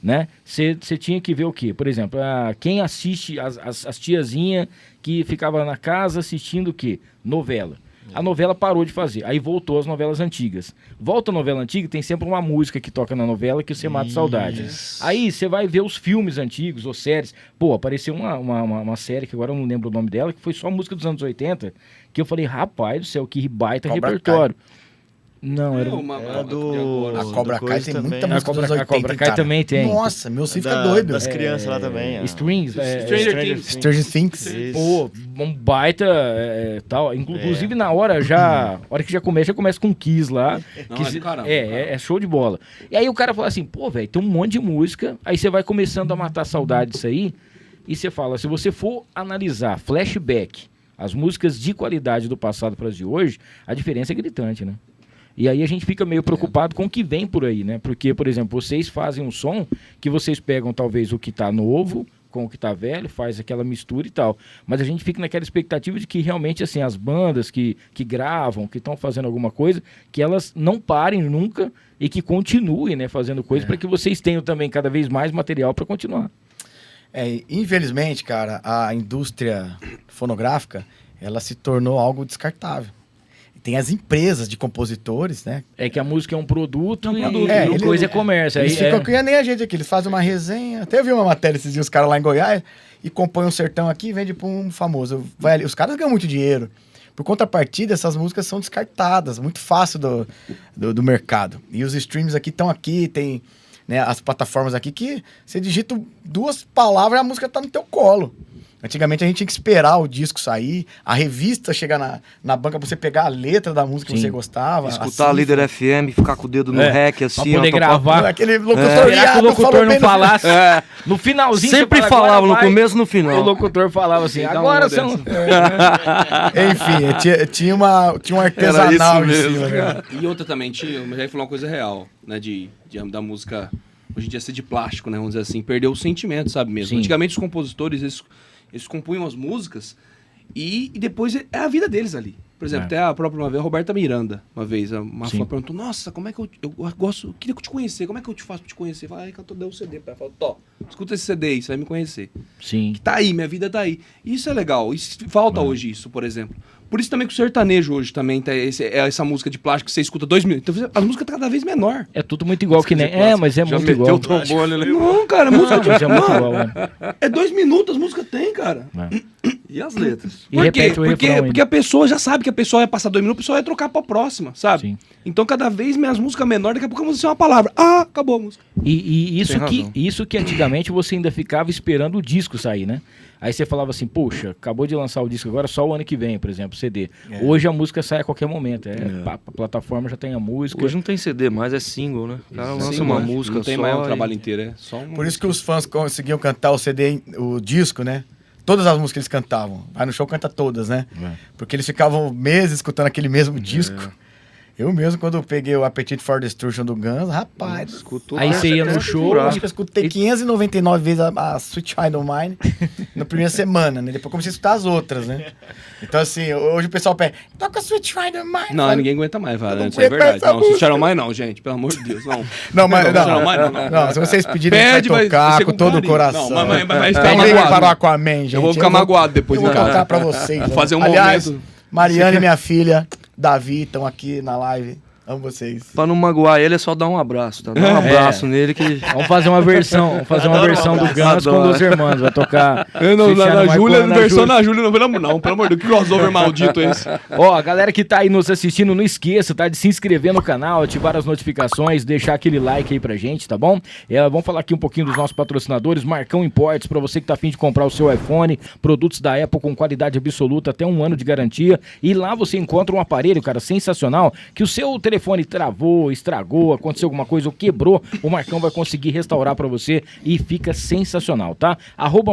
Speaker 5: né? Você tinha que ver o quê? Por exemplo, quem assiste as tiazinhas que ficava na casa assistindo o quê? Novela. A novela parou de fazer, aí voltou as novelas antigas. Volta a novela antiga, tem sempre uma música que toca na novela que você mata saudade. Aí você vai ver os filmes antigos ou séries. Pô, apareceu uma série que agora eu não lembro o nome dela, que foi só música dos anos 80, que eu falei, rapaz do céu, que baita
Speaker 8: Cobra
Speaker 5: repertório.
Speaker 8: Kai.
Speaker 5: Não, era
Speaker 8: A Cobra Kai tem muita música dos 80,
Speaker 5: A Cobra Kai também tem.
Speaker 8: Nossa, meu filho fica doido.
Speaker 9: Das crianças lá também.
Speaker 8: Stranger Things.
Speaker 5: Pô, um baita tal. Inclusive na hora que já começa com Kiss lá. É show de bola. E aí o cara fala assim, pô, velho, tem um monte de música. Aí você vai começando a matar saudade disso aí. E você fala, se você for analisar flashback, as músicas de qualidade do passado para as de hoje, a diferença é gritante, né? E aí a gente fica meio preocupado com o que vem por aí, né? Porque, por exemplo, vocês fazem um som que vocês pegam talvez o que tá novo com o que tá velho, faz aquela mistura e tal. Mas a gente fica naquela expectativa de que realmente, assim, as bandas que gravam, que estão fazendo alguma coisa, que elas não parem nunca e que continuem, né, fazendo coisas para que vocês tenham também cada vez mais material para continuar.
Speaker 8: Infelizmente, cara, a indústria fonográfica, ela se tornou algo descartável. Tem as empresas de compositores, né?
Speaker 5: É que a música é um produto
Speaker 8: e
Speaker 5: coisa é comércio.
Speaker 8: Eles ficam que nem a gente aqui, eles fazem uma resenha. Até eu vi uma matéria esses dias, os caras lá em Goiás, e compõem um sertão aqui e vende para um famoso. Vai ali, os caras ganham muito dinheiro. Por contrapartida, essas músicas são descartadas, muito fácil do mercado. E os streams aqui, tem, né, as plataformas aqui que você digita 2 palavras e a música tá no teu colo. Antigamente a gente tinha que esperar o disco sair, a revista chegar na banca pra você pegar a letra da música que você gostava.
Speaker 7: Escutar a Líder FM, ficar com o dedo no rec, assim.
Speaker 5: Pra poder gravar.
Speaker 8: Aquele locutor
Speaker 5: que o locutor não falasse. No finalzinho.
Speaker 7: Sempre falava, no começo e no final.
Speaker 5: O locutor falava assim, agora são...
Speaker 8: Enfim, tinha um artesanal em cima.
Speaker 6: E outra também, mas aí falou uma coisa real, né, da música, hoje em dia ser de plástico, né, vamos dizer assim, perdeu o sentimento, sabe mesmo.
Speaker 5: Sim.
Speaker 6: Antigamente os compositores, eles compunham as músicas e depois é a vida deles ali. Por exemplo, até a própria uma vez, a Roberta Miranda, uma vez, uma fã perguntou, nossa, como é que eu gosto, eu queria te conhecer, como é que eu te faço pra te conhecer? Falei, que eu dei um CD pra ela. Falei, Tó, escuta esse CD aí, você vai me conhecer.
Speaker 5: Sim.
Speaker 6: Que tá aí, minha vida tá aí. Isso é legal, falta hoje isso, por exemplo. Por isso também que o sertanejo hoje também tá essa música de plástico que você escuta 2 minutos. Então a música tá cada vez menor.
Speaker 5: É tudo muito igual, que nem... mas é muito igual.
Speaker 6: Não, cara, música de...
Speaker 5: é muito igual, né?
Speaker 6: É 2 minutos, a música tem, cara.
Speaker 7: E as letras?
Speaker 5: E repete o refrão
Speaker 6: porque a pessoa já sabe que a pessoa vai passar 2 minutos, a pessoa vai trocar pra próxima, sabe?
Speaker 5: Sim.
Speaker 6: Então cada vez minhas músicas menores, daqui a pouco vamos dizer uma palavra. Acabou a música.
Speaker 5: E isso que antigamente você ainda ficava esperando o disco sair, né? Aí você falava assim, poxa, acabou de lançar o disco agora, só o ano que vem, por exemplo, CD. Hoje a música sai a qualquer momento. A plataforma já tem a música.
Speaker 7: Hoje não tem CD mais, é single, né? O cara lança uma música,
Speaker 6: não tem mais um trabalho inteiro, é só um...
Speaker 8: Por isso que os fãs conseguiam cantar o CD, o disco, né? Todas as músicas eles cantavam. Vai no show, canta todas, né? Porque eles ficavam meses escutando aquele mesmo disco. Eu mesmo, quando eu peguei o Appetite for Destruction do Guns, rapaz...
Speaker 7: Escutou.
Speaker 5: Aí você ia no show...
Speaker 8: Acho que eu escutei 599 vezes a Sweet Child of Mine na primeira semana, né? Depois comecei a escutar as outras, né? Então, assim, hoje o pessoal pede, toca Sweet Child of Mine.
Speaker 6: Não, ninguém aguenta mais, velho. Isso é verdade. Não, Sweet Child of Mine não, gente. Pelo amor de Deus, não.
Speaker 8: Não, se vocês pedirem, pede, vai tocar com todo o coração.
Speaker 6: Não, mas
Speaker 8: também vai falar com a Man, gente.
Speaker 6: Eu vou ficar magoado depois.
Speaker 8: Eu vou cantar pra vocês.
Speaker 6: Fazer um
Speaker 8: momento... Mariana e minha filha, Davi, estão aqui na live. Amo vocês.
Speaker 7: Pra não magoar ele, é só dar um abraço, tá? Dá um abraço nele que...
Speaker 5: Vamos fazer uma versão do Guns com os irmãos. Vai tocar...
Speaker 6: Na Júlia, versão na Júlia, não, pelo amor de Deus, que crossover maldito é esse?
Speaker 5: Ó, a galera que tá aí nos assistindo, não esqueça, tá? De se inscrever no canal, ativar as notificações, deixar aquele like aí pra gente, tá bom? Vamos falar aqui um pouquinho dos nossos patrocinadores, Marcão Imports, pra você que tá afim de comprar o seu iPhone, produtos da Apple com qualidade absoluta, até 1 ano de garantia, e lá você encontra um aparelho, cara, sensacional, que o seu telefone travou, estragou, aconteceu alguma coisa ou quebrou, o Marcão vai conseguir restaurar pra você e fica sensacional, tá?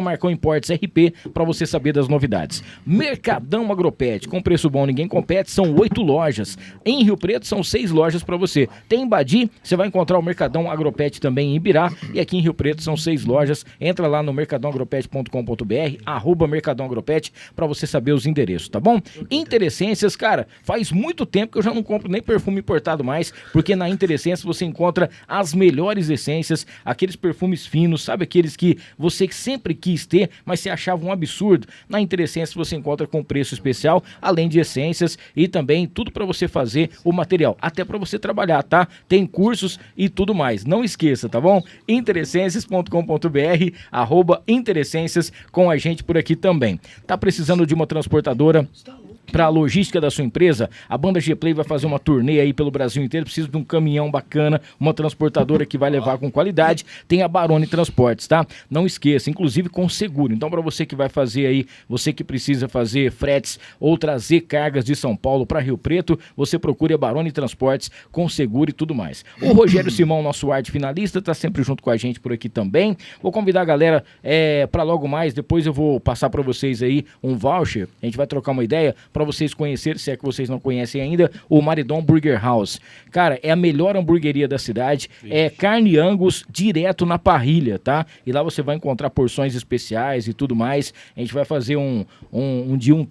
Speaker 5: @Marcão Imports RP pra você saber das novidades. Mercadão Agropet, com preço bom ninguém compete, são 8 lojas. Em Rio Preto são 6 lojas pra você. Tem em Badi, você vai encontrar o Mercadão Agropet também em Ibirá, e aqui em Rio Preto são 6 lojas. Entra lá no mercadãoagropet.com.br, @Mercadão Agropet, pra você saber os endereços, tá bom? Interessências, cara, faz muito tempo que eu já não compro nem perfume importado mais, porque na Interessências você encontra as melhores essências, aqueles perfumes finos, sabe, aqueles que você sempre quis ter, mas você achava um absurdo. Na Interessências você encontra com preço especial, além de essências e também tudo para você fazer o material, até para você trabalhar, tá? Tem cursos e tudo mais. Não esqueça, tá bom? Interessências.com.br, @Interessências, com a gente por aqui também. Tá precisando de uma transportadora para a logística da sua empresa? A banda G-Play vai fazer uma turnê aí pelo Brasil inteiro, precisa de um caminhão bacana, uma transportadora que vai levar com qualidade, tem a Barone Transportes, tá? Não esqueça, inclusive com seguro. Então, para você que vai fazer aí, você que precisa fazer fretes ou trazer cargas de São Paulo para Rio Preto, você procure a Barone Transportes com seguro e tudo mais. O Rogério Simão, nosso arte finalista, tá sempre junto com a gente por aqui também. Vou convidar a galera para logo mais, depois eu vou passar para vocês aí um voucher, a gente vai trocar uma ideia para vocês conhecerem, se é que vocês não conhecem ainda, o Maridon Burger House. Cara, é a melhor hamburgueria da cidade, é carne Angus direto na parrilha, tá? E lá você vai encontrar porções especiais e tudo mais. A gente vai fazer um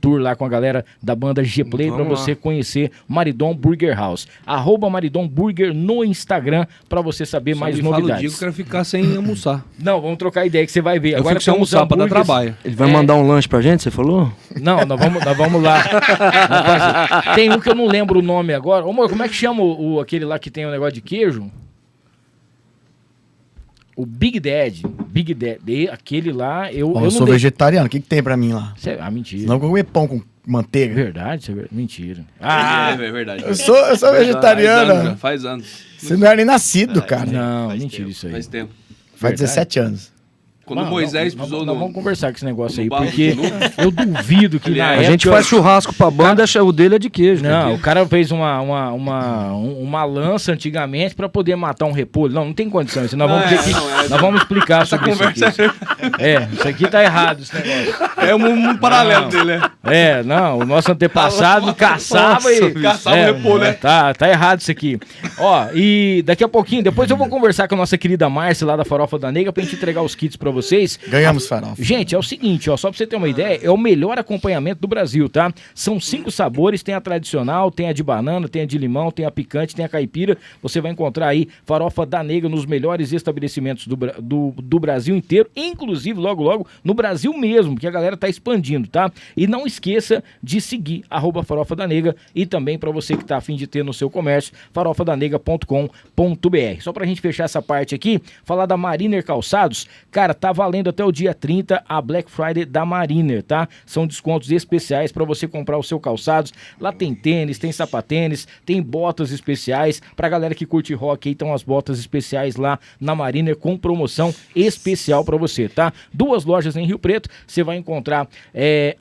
Speaker 5: tour lá com a galera da banda G-Play para você conhecer Maridon Burger House. @Maridon Burger no Instagram para você saber mais novidades.
Speaker 6: Fala o dia que eu quero ficar sem almoçar.
Speaker 5: Não, vamos trocar ideia que você vai ver.
Speaker 6: Eu
Speaker 5: agora
Speaker 6: fico sem almoçar para dar trabalho.
Speaker 7: Ele vai mandar um lanche pra gente, você falou?
Speaker 5: Não, nós vamos lá. Tem um que eu não lembro o nome agora. Ô, amor, como é que chama aquele lá que tem um negócio de queijo? O Big Dad. Aquele lá, eu
Speaker 8: não sou vegetariano. O que tem pra mim lá?
Speaker 5: Mentira.
Speaker 8: Não vou comer pão com manteiga.
Speaker 5: Verdade? Mentira.
Speaker 6: É verdade.
Speaker 8: Eu sou vegetariano.
Speaker 6: Faz anos.
Speaker 8: Você não era nem nascido, cara.
Speaker 5: Não, mentira isso aí.
Speaker 6: Faz tempo.
Speaker 8: Faz 17 anos.
Speaker 6: Quando Moisés pisou no...
Speaker 5: Vamos conversar com esse negócio aí, porque eu duvido que na época...
Speaker 7: A gente faz churrasco pra banda, o dele é de queijo.
Speaker 5: Não, o cara fez uma lança antigamente pra poder matar um repolho. Não tem condição. Isso nós vamos explicar sobre isso aqui. Isso aqui tá errado, esse negócio.
Speaker 6: É um paralelo dele, né?
Speaker 5: O nosso antepassado caçava o
Speaker 6: repolho, né?
Speaker 5: Tá errado isso aqui. Ó, e daqui a pouquinho, depois eu vou conversar com a nossa querida Márcia lá da Farofa da Negra pra gente entregar os kits pra vocês.
Speaker 8: Ganhamos farofa.
Speaker 5: Gente, é o seguinte, ó, só pra você ter uma ideia, é o melhor acompanhamento do Brasil, tá? São 5 sabores, tem a tradicional, tem a de banana, tem a de limão, tem a picante, tem a caipira. Você vai encontrar aí Farofa da Negra nos melhores estabelecimentos do Brasil inteiro, inclusive logo no Brasil mesmo, que a galera tá expandindo, tá? E não esqueça de seguir @Farofa da Negra e também pra você que tá a fim de ter no seu comércio, farofadanega.com.br. Só pra gente fechar essa parte aqui, falar da Mariner Calçados, cara, tá valendo até o dia 30 a Black Friday da Mariner, tá? São descontos especiais para você comprar o seu calçados. Lá tem tênis, tem sapatênis, tem botas especiais. Pra galera que curte rock aí, estão as botas especiais lá na Mariner com promoção especial para você, tá? 2 lojas em Rio Preto, você vai encontrar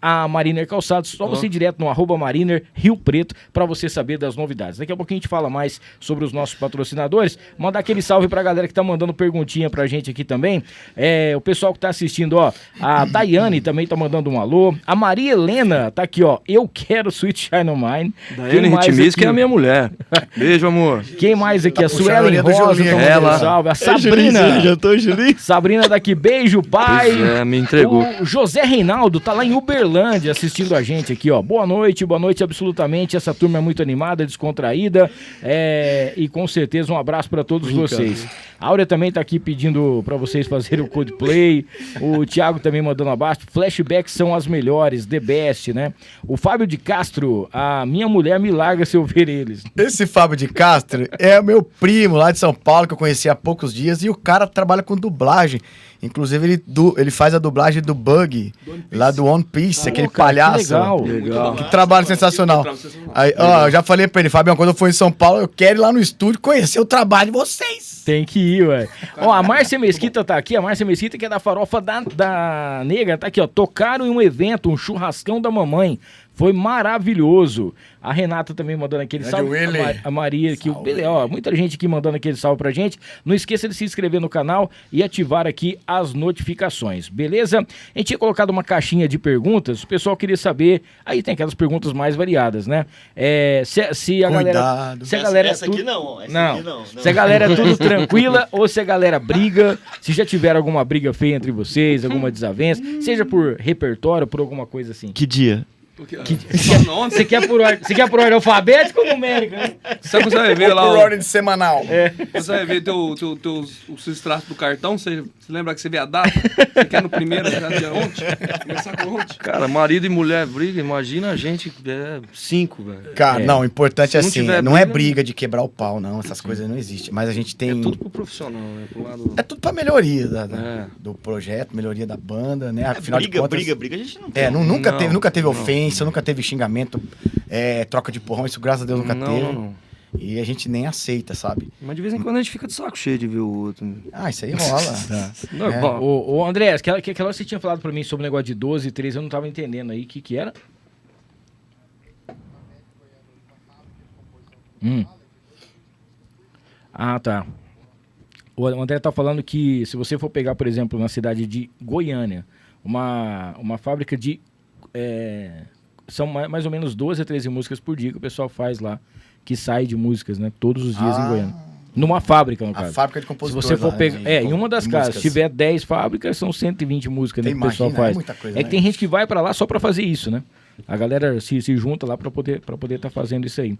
Speaker 5: a Mariner Calçados. Só você ir direto no @Mariner Rio Preto para você saber das novidades. Daqui a pouquinho a gente fala mais sobre os nossos patrocinadores. Mandar aquele salve pra galera que tá mandando perguntinha pra gente aqui também. O pessoal que tá assistindo, ó, a Daiane também tá mandando um alô, a Maria Helena tá aqui, ó, eu quero Sweet Shine On Mine.
Speaker 7: Daiane Ritmis, que é a minha mulher. Beijo, amor.
Speaker 5: Quem mais aqui? A Suelen Rosa, tá salve. A Sabrina. Sabrina daqui, beijo, pai.
Speaker 7: Me entregou.
Speaker 5: O José Reinaldo tá lá em Uberlândia assistindo assistindo a gente aqui, ó. Boa noite absolutamente. Essa turma é muito animada, descontraída. E com certeza um abraço para todos vocês. A Áurea também tá aqui pedindo para vocês fazerem o Coldplay. O Thiago também mandando um abraço. Flashbacks são as melhores, the best, né? O Fábio de Castro, a minha mulher me larga se eu ver eles.
Speaker 8: Esse Fábio de Castro é o meu primo lá de São Paulo, que eu conheci há poucos dias, e o cara trabalha com dublagem. Inclusive, ele faz a dublagem do Bug, lá do One Piece, aquele palhaço.
Speaker 5: Legal.
Speaker 8: Que trabalho sensacional. Aí, ó, eu já falei pra ele, Fabião, quando eu for em São Paulo, eu quero ir lá no estúdio conhecer o trabalho de vocês.
Speaker 5: Tem que ir, ué. Ó, a Márcia Mesquita tá aqui, a Márcia Mesquita, que é da Farofa da Negra, tá aqui, ó. Tocaram em um evento, um churrascão da mamãe. Foi maravilhoso. A Renata também mandando aquele salve. A Maria, que ó, muita gente aqui mandando aquele salve pra gente. Não esqueça de se inscrever no canal e ativar aqui as notificações, beleza? A gente tinha colocado uma caixinha de perguntas, o pessoal queria saber. Aí tem aquelas perguntas mais variadas, né? Se a galera. Se a galera
Speaker 9: essa aqui não.
Speaker 5: Não. Se a galera é tudo tranquila ou se a galera briga, se já tiveram alguma briga feia entre vocês, alguma desavença, seja por repertório, por alguma coisa assim.
Speaker 9: Que dia?
Speaker 5: Você quer por ordem alfabética ou numérica, né?
Speaker 6: Sabe quando você vai ver lá
Speaker 8: Por ordem de semanal.
Speaker 6: Você vai ver os extratos do cartão, você lembra que você vê a data? Você quer no primeiro, já de ontem? Começar com ontem.
Speaker 7: Cara, marido e mulher briga, imagina a gente, 5, velho.
Speaker 8: Cara, não, o importante é assim,
Speaker 7: tiver
Speaker 8: não é
Speaker 7: briga,
Speaker 8: briga de quebrar o pau, não, essas coisas não existem. Mas a gente tem...
Speaker 7: É tudo pro profissional, né? Pro lado...
Speaker 8: É tudo pra melhoria do projeto, melhoria da banda, né? Afinal de contas...
Speaker 9: Briga, a gente não tem.
Speaker 8: Nunca teve ofensa, nunca teve xingamento, troca de porrão, isso graças a Deus nunca teve.
Speaker 7: Não.
Speaker 8: E a gente nem aceita, sabe?
Speaker 7: Mas de vez em quando a gente fica de saco cheio de ver o outro.
Speaker 8: Isso aí rola.
Speaker 5: Normal. Ô André, aquela hora você tinha falado pra mim sobre o negócio de 12 e 13, eu não tava entendendo aí. O que era? Ah, tá. O André tá falando que se você for pegar, por exemplo, na cidade de Goiânia, uma fábrica de... são mais ou menos 12 a 13 músicas por dia que o pessoal faz lá, que sai de músicas, né? Todos os dias em Goiânia. Numa fábrica, no caso.
Speaker 8: A fábrica de compositores.
Speaker 5: Se você for pegar... em uma das casas, se tiver 10 fábricas, são 120 músicas, né, que o pessoal faz.
Speaker 8: Muita coisa,
Speaker 5: que tem gente que vai pra lá só pra fazer isso, né? A galera se junta lá pra poder tá fazendo isso aí.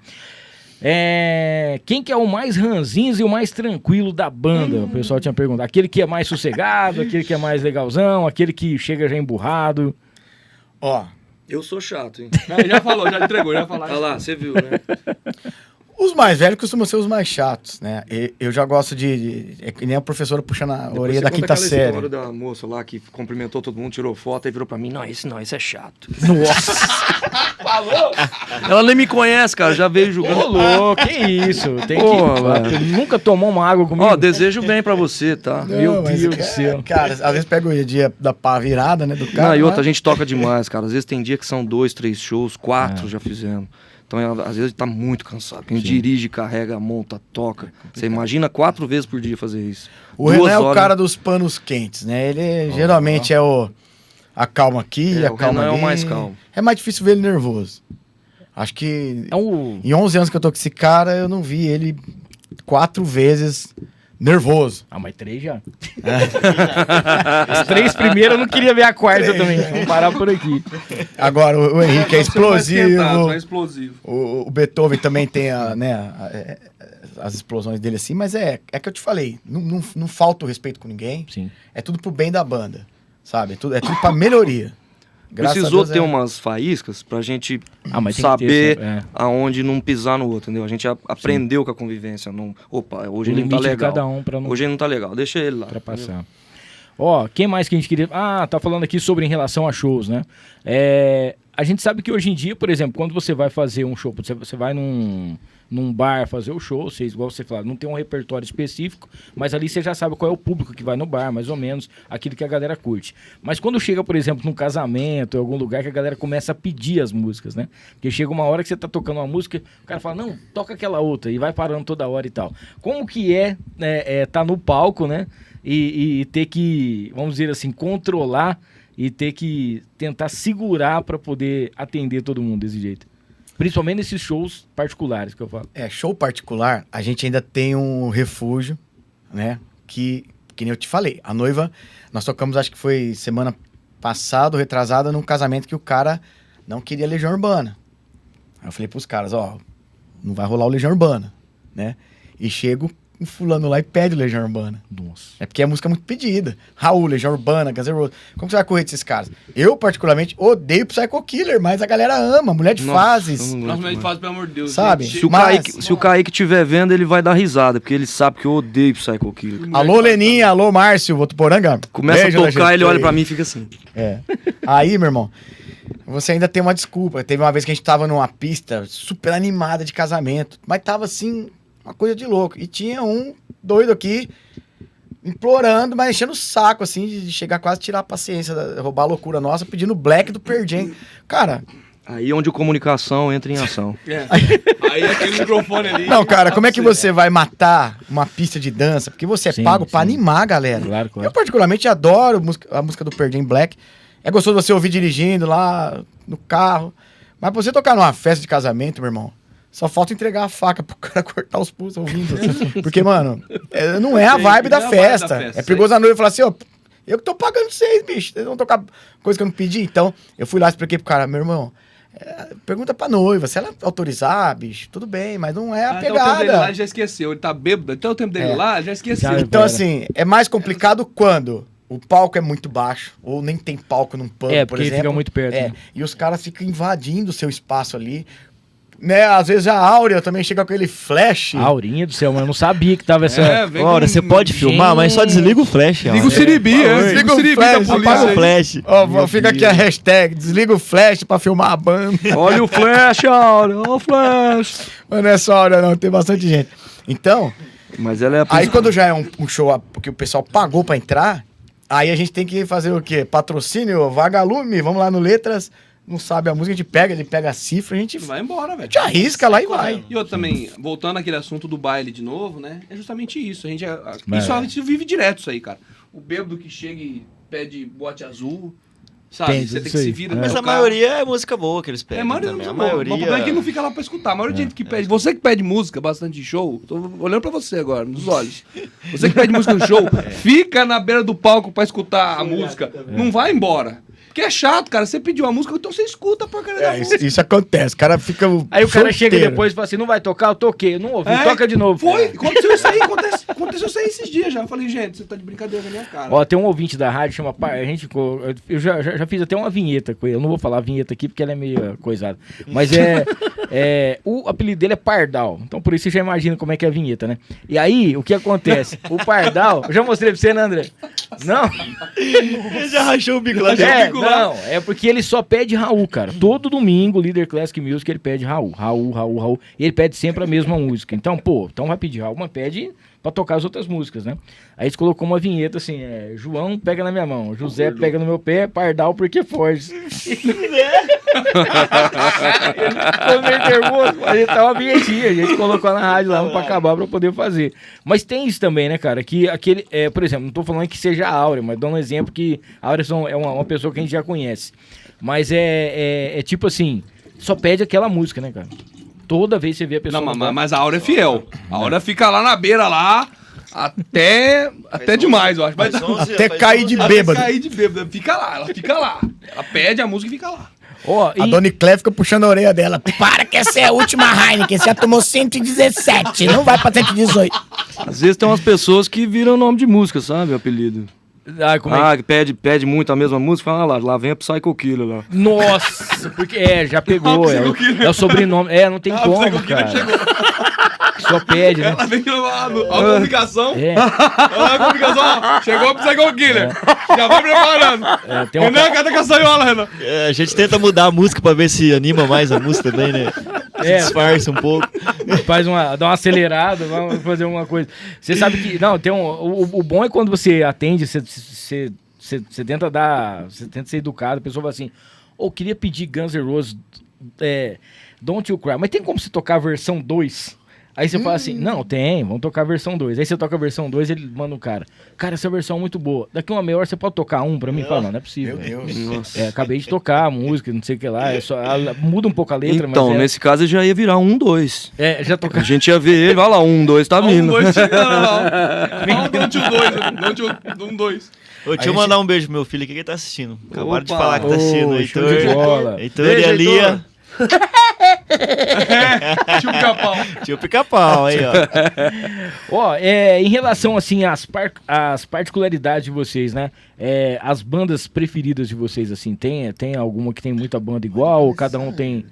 Speaker 5: Quem que é o mais ranzinza e o mais tranquilo da banda? O pessoal tinha perguntado. Aquele que é mais sossegado, aquele que é mais legalzão, aquele que chega já emburrado.
Speaker 8: Ó...
Speaker 7: Eu sou chato, hein?
Speaker 6: Ele já falou, já entregou, já falou.
Speaker 7: Olha lá, você viu, né?
Speaker 8: Os mais velhos costumam ser os mais chatos, né? Eu já gosto é que nem a professora puxando a orelha da quinta série.
Speaker 7: História da moça lá que cumprimentou todo mundo, tirou foto e virou pra mim, esse é chato.
Speaker 5: Nossa!
Speaker 7: Falou? Ela nem me conhece, cara, já veio julgando.
Speaker 5: Ô, louco, que isso? Nunca tomou uma água comigo?
Speaker 7: Desejo bem pra você, tá?
Speaker 5: Meu Deus do céu.
Speaker 8: Cara, às vezes pega o dia da pá virada, né, do cara.
Speaker 7: E outra, a gente toca demais, cara. Às vezes tem dia que são 2, 3 shows, 4 já fizemos. Então, às vezes, tá muito cansado. Quem dirige, carrega, monta, toca. Você imagina 4 vezes por dia fazer isso.
Speaker 8: O Renan é o cara dos panos quentes, né? Ele geralmente é a calma aqui, a calma ali.
Speaker 7: O Renan é o mais calmo.
Speaker 8: É mais difícil ver ele nervoso. Acho que em 11 anos que eu tô com esse cara, eu não vi ele 4 vezes nervoso.
Speaker 5: Mas 3 já. Os 3 primeiros eu não queria ver a quarta também. Vamos parar por aqui.
Speaker 8: Agora, o Henrique é explosivo.
Speaker 6: Mais explosivo.
Speaker 8: O Beethoven também tem as explosões dele assim, mas é que eu te falei, não falta o respeito com ninguém.
Speaker 5: Sim.
Speaker 8: É tudo pro bem da banda, sabe? É tudo pra melhoria.
Speaker 7: Precisou ter umas faíscas pra gente saber aonde não pisar no outro, entendeu? A gente aprendeu com a convivência. Hoje ele não tá legal.
Speaker 5: Cada um pra não...
Speaker 7: Hoje ele não tá legal, deixa ele lá.
Speaker 5: Pra passar. Quem mais que a gente queria... tá falando aqui sobre em relação a shows, né? A gente sabe que hoje em dia, por exemplo, quando você vai fazer um show, você vai num bar fazer o show, igual você falou, não tem um repertório específico, mas ali você já sabe qual é o público que vai no bar, mais ou menos, aquilo que a galera curte. Mas quando chega, por exemplo, num casamento, em algum lugar que a galera começa a pedir as músicas, né? Porque chega uma hora que você tá tocando uma música, o cara fala, não, toca aquela outra, e vai parando toda hora e tal. Como que tá no palco, né? E ter que, vamos dizer assim, controlar e ter que tentar segurar para poder atender todo mundo desse jeito. Principalmente nesses shows particulares que eu falo.
Speaker 8: Show particular, a gente ainda tem um refúgio, né? Que nem eu te falei. A noiva, nós tocamos, acho que foi semana passada, retrasada, num casamento que o cara não queria Legião Urbana. Aí eu falei pros caras, ó, não vai rolar o Legião Urbana, né? E chego um fulano lá e pede Legião Urbana.
Speaker 5: Nossa.
Speaker 8: É porque é música muito pedida. Raul, Legião Urbana, Guns N' Roses. Como você vai correr desses caras? Eu, particularmente, odeio Psycho Killer, mas a galera ama. Mulher de fases.
Speaker 6: Nossa, mulher de fases, pelo amor de Deus.
Speaker 8: Sabe?
Speaker 6: Gente.
Speaker 7: Se o Kaique estiver vendo, ele vai dar risada, porque ele sabe que eu odeio Psycho Killer.
Speaker 8: Alô, Leninha, alô, Márcio, Votuporanga.
Speaker 7: Começa
Speaker 8: Beijo
Speaker 7: a
Speaker 8: da
Speaker 7: tocar,
Speaker 8: gente.
Speaker 7: ele olha pra mim e fica assim.
Speaker 8: É. Aí, meu irmão, você ainda tem uma desculpa. Teve uma vez que a gente tava numa pista super animada de casamento, mas tava assim, uma coisa de louco. E tinha um doido aqui, implorando, mas enchendo o saco, assim, de chegar quase a tirar a paciência, roubar a loucura nossa, pedindo black do Pearl Jam. Cara...
Speaker 7: Aí é onde a comunicação entra em ação.
Speaker 6: Aí aquele microfone ali...
Speaker 8: Não, cara, como é que você vai matar uma pista de dança? Porque você é pago pra animar a galera.
Speaker 5: Claro.
Speaker 8: Eu particularmente adoro a música do Pearl Jam Black. É gostoso você ouvir dirigindo lá no carro. Mas pra você tocar numa festa de casamento, meu irmão, só falta entregar a faca pro cara cortar os pulsos ouvindo. Porque, mano, não é a vibe da festa. É perigoso a noiva falar assim, ó, eu que tô pagando vocês, bicho. Vocês vão tocar coisa que eu não pedi. Então, eu fui lá e expliquei pro cara, meu irmão, pergunta pra noiva, se ela autorizar, bicho, tudo bem, mas não é a
Speaker 6: Até o tempo dele
Speaker 8: pegada.
Speaker 6: lá, ele já esqueceu. Ele tá bêbado. Até o tempo dele lá, já esqueceu.
Speaker 8: Então, assim, é mais complicado quando o palco é muito baixo, ou nem tem palco num pub, por
Speaker 5: porque
Speaker 8: exemplo.
Speaker 5: fica muito perto. Né?
Speaker 8: E os caras ficam invadindo o seu espaço ali. Né, às vezes a Áurea também chega com aquele flash.
Speaker 5: Aurinha do céu, mas eu não sabia que tava essa...
Speaker 9: Ora, você pode filmar, mas só desliga o flash.
Speaker 6: Desliga o Siribi, desliga o Siribi da polícia.
Speaker 9: Apaga o flash.
Speaker 8: Ó, fica aqui a hashtag, desliga o flash pra filmar a banda.
Speaker 7: Olha o flash, Áurea, olha o flash.
Speaker 8: Mas não é só a Áurea não, tem bastante gente. Então,
Speaker 7: Mas ela é a
Speaker 8: aí quando já é um show que o pessoal pagou pra entrar, aí a gente tem que fazer o quê? Patrocínio, vagalume, vamos lá no Letras, não sabe a música, a gente pega, ele pega a cifra, a gente
Speaker 6: Vai embora, velho.
Speaker 8: te arrisca lá e vai.
Speaker 6: E eu também, voltando àquele assunto do baile de novo, né? É justamente isso. A gente vive direto isso aí, cara. O bêbado que chega e pede bote azul, sabe?
Speaker 5: Tem,
Speaker 6: Você tem que
Speaker 5: isso aí.
Speaker 6: se virar.
Speaker 9: Mas a maioria é música boa que eles pedem.
Speaker 6: É, a maioria
Speaker 9: também.
Speaker 6: não
Speaker 9: A
Speaker 6: música boa.
Speaker 9: maioria...
Speaker 6: O problema é que não fica lá pra escutar. A maioria de gente que pede. Você que pede música bastante de show, tô olhando pra você agora, nos olhos. Você que pede música no show, fica na beira do palco pra escutar a música. Não vai embora. Porque é chato, cara. Você pediu a música, então você escuta a porcaria da música.
Speaker 8: Isso acontece, o cara fica.
Speaker 5: Aí o cara
Speaker 8: show
Speaker 5: chega
Speaker 8: inteiro.
Speaker 5: depois e fala assim, não vai tocar? Eu toquei, eu não ouvi, toca de novo.
Speaker 6: Foi, aconteceu isso aí, aconteceu isso aí esses dias já. Eu falei, gente, você tá de brincadeira na minha cara.
Speaker 5: Ó, tem um ouvinte da rádio, chama... A gente, eu já fiz até uma vinheta com ele. Eu não vou falar a vinheta aqui porque ela é meio coisada. Mas o apelido dele é Pardal. Então por isso você já imagina como é que é a vinheta, né? E aí, o que acontece? O Pardal... Eu já mostrei pra você, né, André? Não?
Speaker 9: Ele já rachou o bico lá dentro.
Speaker 5: Não, é porque ele só pede Raul, cara. Todo domingo, o Líder Classic Music, ele pede Raul. E ele pede sempre a mesma música. Então, então vai pedir Raul, mas pede pra tocar as outras músicas, né? Aí a gente colocou uma vinheta assim, João pega na minha mão, José pega no meu pé, Pardal porque foge. Ele ficou meio nervoso, mas ele tá uma vinhetinha, a gente colocou na rádio lá pra acabar pra poder fazer. Mas tem isso também, né, cara, que aquele, por exemplo, não tô falando que seja a Áurea, mas dou um exemplo que a Áurea é uma pessoa que a gente já conhece. Mas é tipo assim, só pede aquela música, né, cara? Toda vez você vê a pessoa...
Speaker 6: Não, mas a Áurea é fiel. A Áurea fica lá na beira, lá, até demais, eu acho. Mas,
Speaker 8: Até cair de bêbado.
Speaker 6: Até cair de bêbado. Fica lá, ela fica lá. Ela pede a música e fica lá.
Speaker 5: Ó,
Speaker 8: A Dona Clé fica puxando a orelha dela. Para que essa é a última Heineken, você já tomou 117, não vai pra 118.
Speaker 7: Às vezes tem umas pessoas que viram nome de música, sabe? O apelido.
Speaker 5: como é
Speaker 7: que pede muito a mesma música, fala lá vem a Psycho Killer lá.
Speaker 5: Nossa, porque já pegou, é o sobrenome, não tem como, cara. Só pede, né?
Speaker 6: Ela vem a comunicação. A comunicação, ó, chegou a Psycho Killer. Já vai preparando.
Speaker 5: Tem uma...
Speaker 6: Renan, cadê a caçanhola, Renan?
Speaker 9: A gente tenta mudar a música pra ver se anima mais a música também, né? Disfarça um pouco.
Speaker 5: Dá uma acelerada, vamos fazer alguma coisa. Você sabe que... Não, tem o bom é quando você atende, você tenta dar... Você tenta ser educado, a pessoa fala assim, queria pedir Guns N' Roses, Don't You Cry. Mas tem como você tocar a versão 2? Aí você fala assim, não, vamos tocar a versão 2. Aí você toca a versão 2 ele manda um cara, essa versão é muito boa. Daqui uma meia hora você pode tocar pra mim? Fala, não é possível.
Speaker 8: Meu Deus.
Speaker 5: Acabei de tocar a música, não sei o que lá. Muda um pouco a letra,
Speaker 7: então,
Speaker 5: mas...
Speaker 7: nesse caso já ia virar 1-2.
Speaker 5: Já tocar.
Speaker 7: A gente ia ver ele, vai lá, 1-2, tá vindo.
Speaker 6: 1-2 chegando lá. Não, 2.
Speaker 9: Ô, deixa eu mandar um beijo pro meu filho aqui que ele tá assistindo. Acabaram de
Speaker 7: Opa.
Speaker 9: falar que tá assistindo.
Speaker 5: Show de bola.
Speaker 9: Heitor
Speaker 7: Beijo,
Speaker 9: e a Lia.
Speaker 6: Tio Capão.
Speaker 9: Tio Pica-Pau, aí, ó.
Speaker 5: Ó, em relação, assim, às particularidades de vocês, né? As bandas preferidas de vocês, assim, tem alguma que tem muita banda igual ou cada um tem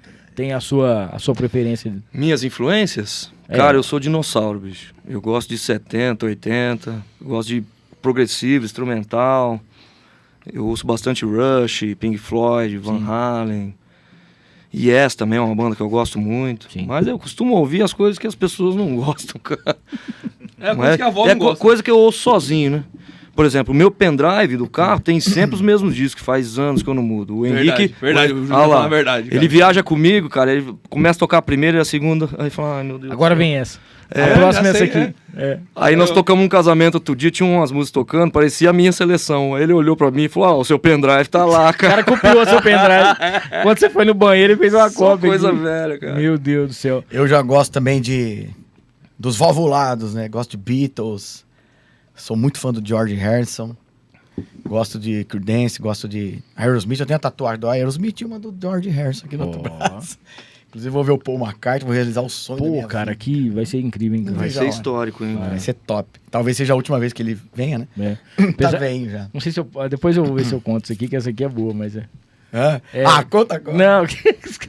Speaker 5: a sua preferência?
Speaker 7: Minhas influências? Cara, eu sou dinossauro, bicho. Eu gosto de 70, 80, eu gosto de progressivo, instrumental. Eu ouço bastante Rush, Pink Floyd, Van Halen. Yes também é uma banda que eu gosto muito.
Speaker 5: Sim.
Speaker 7: Mas eu costumo ouvir as coisas que as pessoas não gostam, cara.
Speaker 6: É a coisa que a avó não gosta.
Speaker 7: Coisa que eu ouço sozinho, né? Por exemplo, o meu pendrive do carro tem sempre os mesmos discos, faz anos que eu não mudo. O Henrique...
Speaker 6: Verdade, o Júlio
Speaker 7: Ah
Speaker 6: tá
Speaker 7: lá,
Speaker 6: falando a verdade, cara.
Speaker 7: ele viaja comigo, cara, ele começa a tocar a primeira e a segunda, aí fala, ai meu Deus.
Speaker 5: Agora vem essa. A próxima é
Speaker 6: já
Speaker 5: essa
Speaker 6: sei,
Speaker 5: aqui.
Speaker 7: Aí nós tocamos um casamento outro dia, tinha umas músicas tocando, parecia a minha seleção. Aí ele olhou pra mim e falou, o seu pendrive tá lá,
Speaker 5: O
Speaker 7: cara.
Speaker 5: cara copiou seu pendrive. Quando você foi no banheiro, ele fez uma
Speaker 7: Só
Speaker 5: cópia.
Speaker 7: coisa
Speaker 5: aqui.
Speaker 7: velha, cara.
Speaker 5: Meu Deus do céu.
Speaker 8: Eu já gosto também dos valvulados, né? Gosto de Beatles. Sou muito fã do George Harrison. Gosto de Creedence, gosto de Aerosmith. Eu tenho a tatuagem do Aerosmith e uma do George Harrison aqui no outro braço. Inclusive vou ver o Paul McCartney, vou realizar o sonho da
Speaker 5: Pô,
Speaker 8: minha
Speaker 5: cara,
Speaker 8: vida.
Speaker 5: aqui vai ser incrível, hein?
Speaker 7: Vai
Speaker 8: Já,
Speaker 7: ser
Speaker 8: ó.
Speaker 7: histórico, hein?
Speaker 8: Vai ser top. Talvez seja a última vez que ele venha, né?
Speaker 5: É.
Speaker 8: Tá
Speaker 5: Apesar-
Speaker 8: bem já.
Speaker 5: Não sei se eu... Depois eu vou ver se eu conto isso aqui, que essa aqui é boa, mas é...
Speaker 8: Hã?
Speaker 5: É.
Speaker 8: Ah, conta agora.
Speaker 5: Não,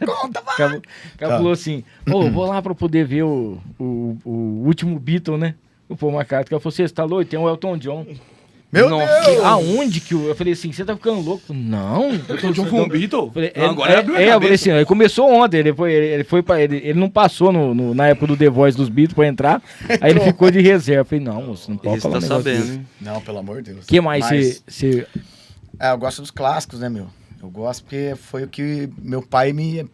Speaker 8: Conta, vai.
Speaker 5: Acabou falou assim, vou lá pra poder ver o último Beatle, né? O Paul McCartney. Ela falou, você tá louco? Tem o Elton John.
Speaker 8: Meu
Speaker 5: Nossa,
Speaker 8: Deus!
Speaker 5: aonde que eu falei assim, você tá ficando louco? Não.
Speaker 6: Elton John foi um Beatle?
Speaker 5: Falei,
Speaker 6: Não, agora abriu a
Speaker 5: eu falei
Speaker 6: cabeça.
Speaker 5: assim, ele começou ontem, ele não passou na época do The Voice dos Beatles pra entrar, aí ele ficou de reserva. Eu falei, não, moço, não pode
Speaker 7: Esse
Speaker 5: falar
Speaker 7: tá
Speaker 5: um negócio
Speaker 7: sabendo,
Speaker 5: desse.
Speaker 7: hein?
Speaker 8: Não, pelo amor de Deus.
Speaker 5: O que mais
Speaker 8: Mas-
Speaker 5: você...
Speaker 8: eu gosto dos clássicos, né, meu? Eu gosto porque foi o que meu pai me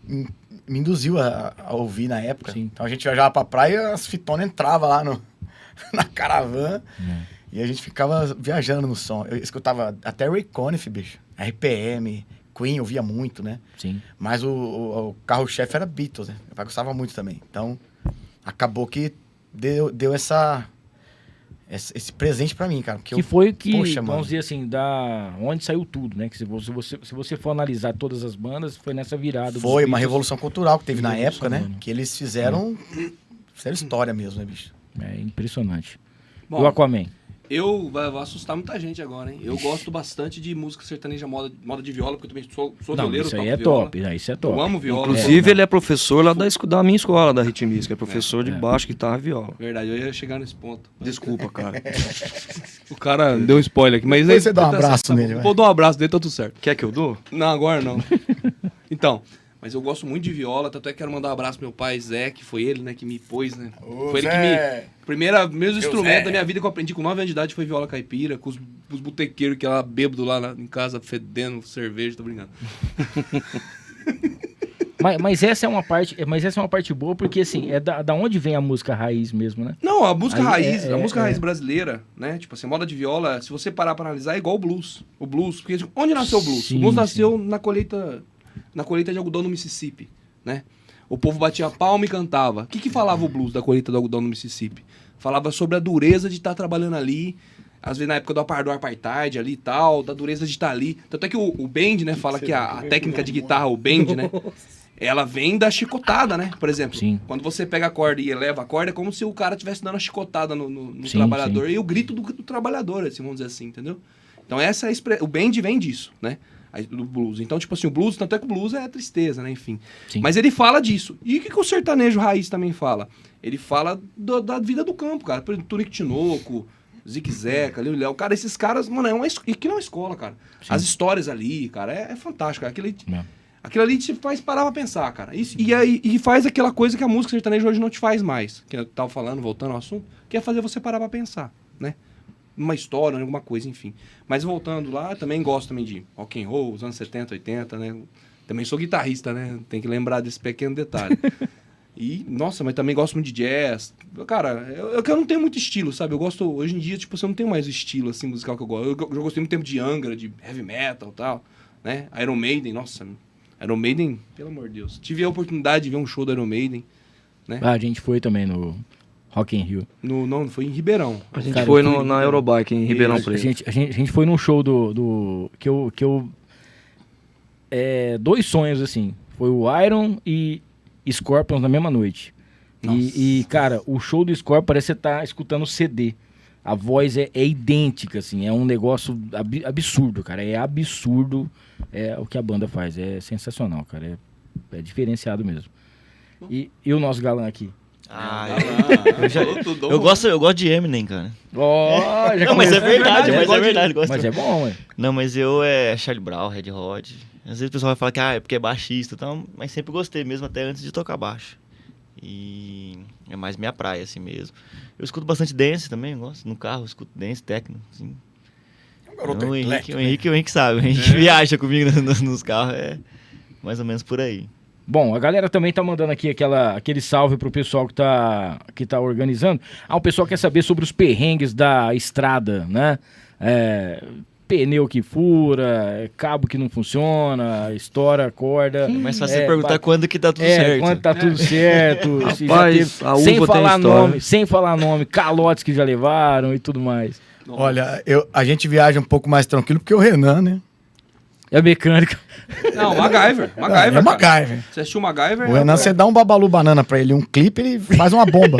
Speaker 8: induziu a ouvir na época.
Speaker 5: Sim.
Speaker 8: Então a gente viajava pra praia e as fitonas entravam lá na caravana e a gente ficava viajando no som. Eu escutava até Ray Conniff, bicho. RPM, Queen, eu via muito, né?
Speaker 5: Sim.
Speaker 8: Mas o carro-chefe era Beatles, né? Meu pai gostava muito também. Então acabou que deu esse presente pra mim, cara. Porque
Speaker 5: Que foi que,
Speaker 8: poxa, mano.
Speaker 5: vamos dizer assim, onde saiu tudo, né? Que se você for analisar todas as bandas, foi nessa virada. dos
Speaker 8: Foi uma
Speaker 5: Beatles.
Speaker 8: revolução cultural que teve na época, né?
Speaker 5: Revolucionou, né?
Speaker 8: Que eles fizeram história mesmo, né, bicho?
Speaker 5: É impressionante.
Speaker 6: Bom,
Speaker 5: E o Aquaman?
Speaker 6: Eu vou assustar muita gente agora, hein? Eu gosto bastante de música sertaneja, moda de viola, porque eu também sou
Speaker 5: Não,
Speaker 6: violeiro,
Speaker 5: isso aí
Speaker 6: toco
Speaker 5: é
Speaker 6: viola.
Speaker 5: top. Isso é top.
Speaker 6: Eu amo viola.
Speaker 7: Inclusive, ele é professor lá da minha escola, da Ritmística. É professor de baixo, guitarra e viola.
Speaker 6: Verdade, eu ia chegar nesse ponto.
Speaker 7: Desculpa, cara.
Speaker 6: O cara deu um spoiler aqui, mas...
Speaker 8: Depois você dá um
Speaker 6: tá
Speaker 8: abraço
Speaker 6: certo,
Speaker 8: nele, vai.
Speaker 6: Vou dar um abraço dele, tá tudo certo.
Speaker 7: Quer que eu dou?
Speaker 6: Não, agora não. Então, mas eu gosto muito de viola, tanto é que quero mandar um abraço pro meu pai, Zé, que foi ele, né, que me pôs, né? Foi ele que me... Primeiro instrumento da minha vida que eu aprendi com 9 anos de idade foi viola caipira, com os botequeiros que era bêbado lá em casa, fedendo cerveja, tô brincando.
Speaker 5: Mas essa é uma parte boa, porque assim, é da onde vem a música raiz mesmo, né?
Speaker 6: Não, a música
Speaker 5: Aí
Speaker 6: raiz,
Speaker 5: é-
Speaker 6: a música
Speaker 5: é-
Speaker 6: raiz brasileira, né? Tipo assim, moda de viola, se você parar pra analisar, é igual o blues. O blues, porque onde nasceu o blues?
Speaker 5: Sim,
Speaker 6: o blues
Speaker 5: sim.
Speaker 6: nasceu na colheita de algodão no Mississippi, né? O povo batia palma e cantava. O que falava o blues da colheita do algodão no Mississippi? Falava sobre a dureza de estar trabalhando ali, às vezes na época do apartheid ali e tal, da dureza de estar ali. Tanto é que o bend, né, fala que a técnica de guitarra, o bend, né, ela vem da chicotada, né? Por exemplo,
Speaker 5: Sim.
Speaker 6: quando você pega a corda e eleva a corda, é como se o cara estivesse dando a chicotada no
Speaker 5: Sim,
Speaker 6: trabalhador e o grito do trabalhador, assim, vamos dizer assim, entendeu? Então essa é o bend vem disso, né? Do blues. Então, tipo assim, o blues, tanto é que o blues é tristeza, né? Enfim.
Speaker 5: Sim.
Speaker 6: Mas ele fala disso. E o que o sertanejo raiz também fala? Ele fala da vida do campo, cara. Por exemplo, Tunico Tinoco, Zique Zeca, Lio Léo. Cara, esses caras, mano, aquilo é uma escola, cara. As histórias ali, cara, é fantástico, cara. Aquilo ali te faz parar pra pensar, cara. E faz aquela coisa que a música sertaneja hoje não te faz mais. Que eu tava falando, voltando ao assunto, que é fazer você parar pra pensar, né? Uma história, alguma coisa, enfim. Mas voltando lá, também gosto também de rock and roll, os anos 70, 80, né? Também sou guitarrista, né? Tem que lembrar desse pequeno detalhe. E, nossa, mas também gosto muito de jazz. Cara, eu não tenho muito estilo, sabe? Eu gosto, hoje em dia, tipo, eu não tenho mais o estilo, assim, musical que eu gosto. Eu já gostei muito tempo de Angra, de heavy metal e tal, né? Iron Maiden, nossa, Iron Maiden, pelo amor de Deus. Tive a oportunidade de ver um show do Iron Maiden, né?
Speaker 5: A gente foi também no Rock in Rio?
Speaker 6: Não, foi em Ribeirão.
Speaker 7: A gente
Speaker 5: Cara,
Speaker 7: foi
Speaker 5: eu fui-
Speaker 7: na Eurobike em Ribeirão Preto.
Speaker 5: A gente foi num show que eu dois sonhos, assim. Foi o Iron e Scorpions na mesma noite. E, cara, o show do Scorpions parece que você tá escutando CD. A voz é idêntica, assim. É um negócio absurdo, cara. É absurdo o que a banda faz. É sensacional, cara. É diferenciado mesmo. E o nosso galã aqui?
Speaker 9: Eu gosto de Eminem, cara.
Speaker 5: Já
Speaker 9: Não, mas é verdade,
Speaker 5: Mas é bom, ué.
Speaker 9: Não, mas eu Charlie Brown, Red Hot. Às vezes o pessoal vai falar que é porque é baixista e tal, mas sempre gostei mesmo, até antes de tocar baixo. E é mais minha praia, assim mesmo. Eu escuto bastante dance também, eu gosto. No carro eu escuto dance, techno, assim. Então, o Henrique sabe, o Henrique viaja comigo nos carros, é mais ou menos por aí.
Speaker 5: Bom, a galera também tá mandando aqui aquele salve pro pessoal que tá organizando. O pessoal quer saber sobre os perrengues da estrada, né? Pneu que fura, cabo que não funciona, estoura a corda.
Speaker 9: Mas só você perguntar quando que tá tudo certo.
Speaker 5: Quando tá tudo certo.
Speaker 7: Rapaz, a uva
Speaker 5: sem falar nome, calotes que já levaram e tudo mais.
Speaker 8: Nossa. Olha, a gente viaja um pouco mais tranquilo porque o Renan, né?
Speaker 5: É mecânico.
Speaker 6: Não, MacGyver.
Speaker 8: É MacGyver.
Speaker 6: Você assistiu MacGyver?
Speaker 8: O Renan, você dá um babalu banana pra ele, um clipe, ele faz uma bomba.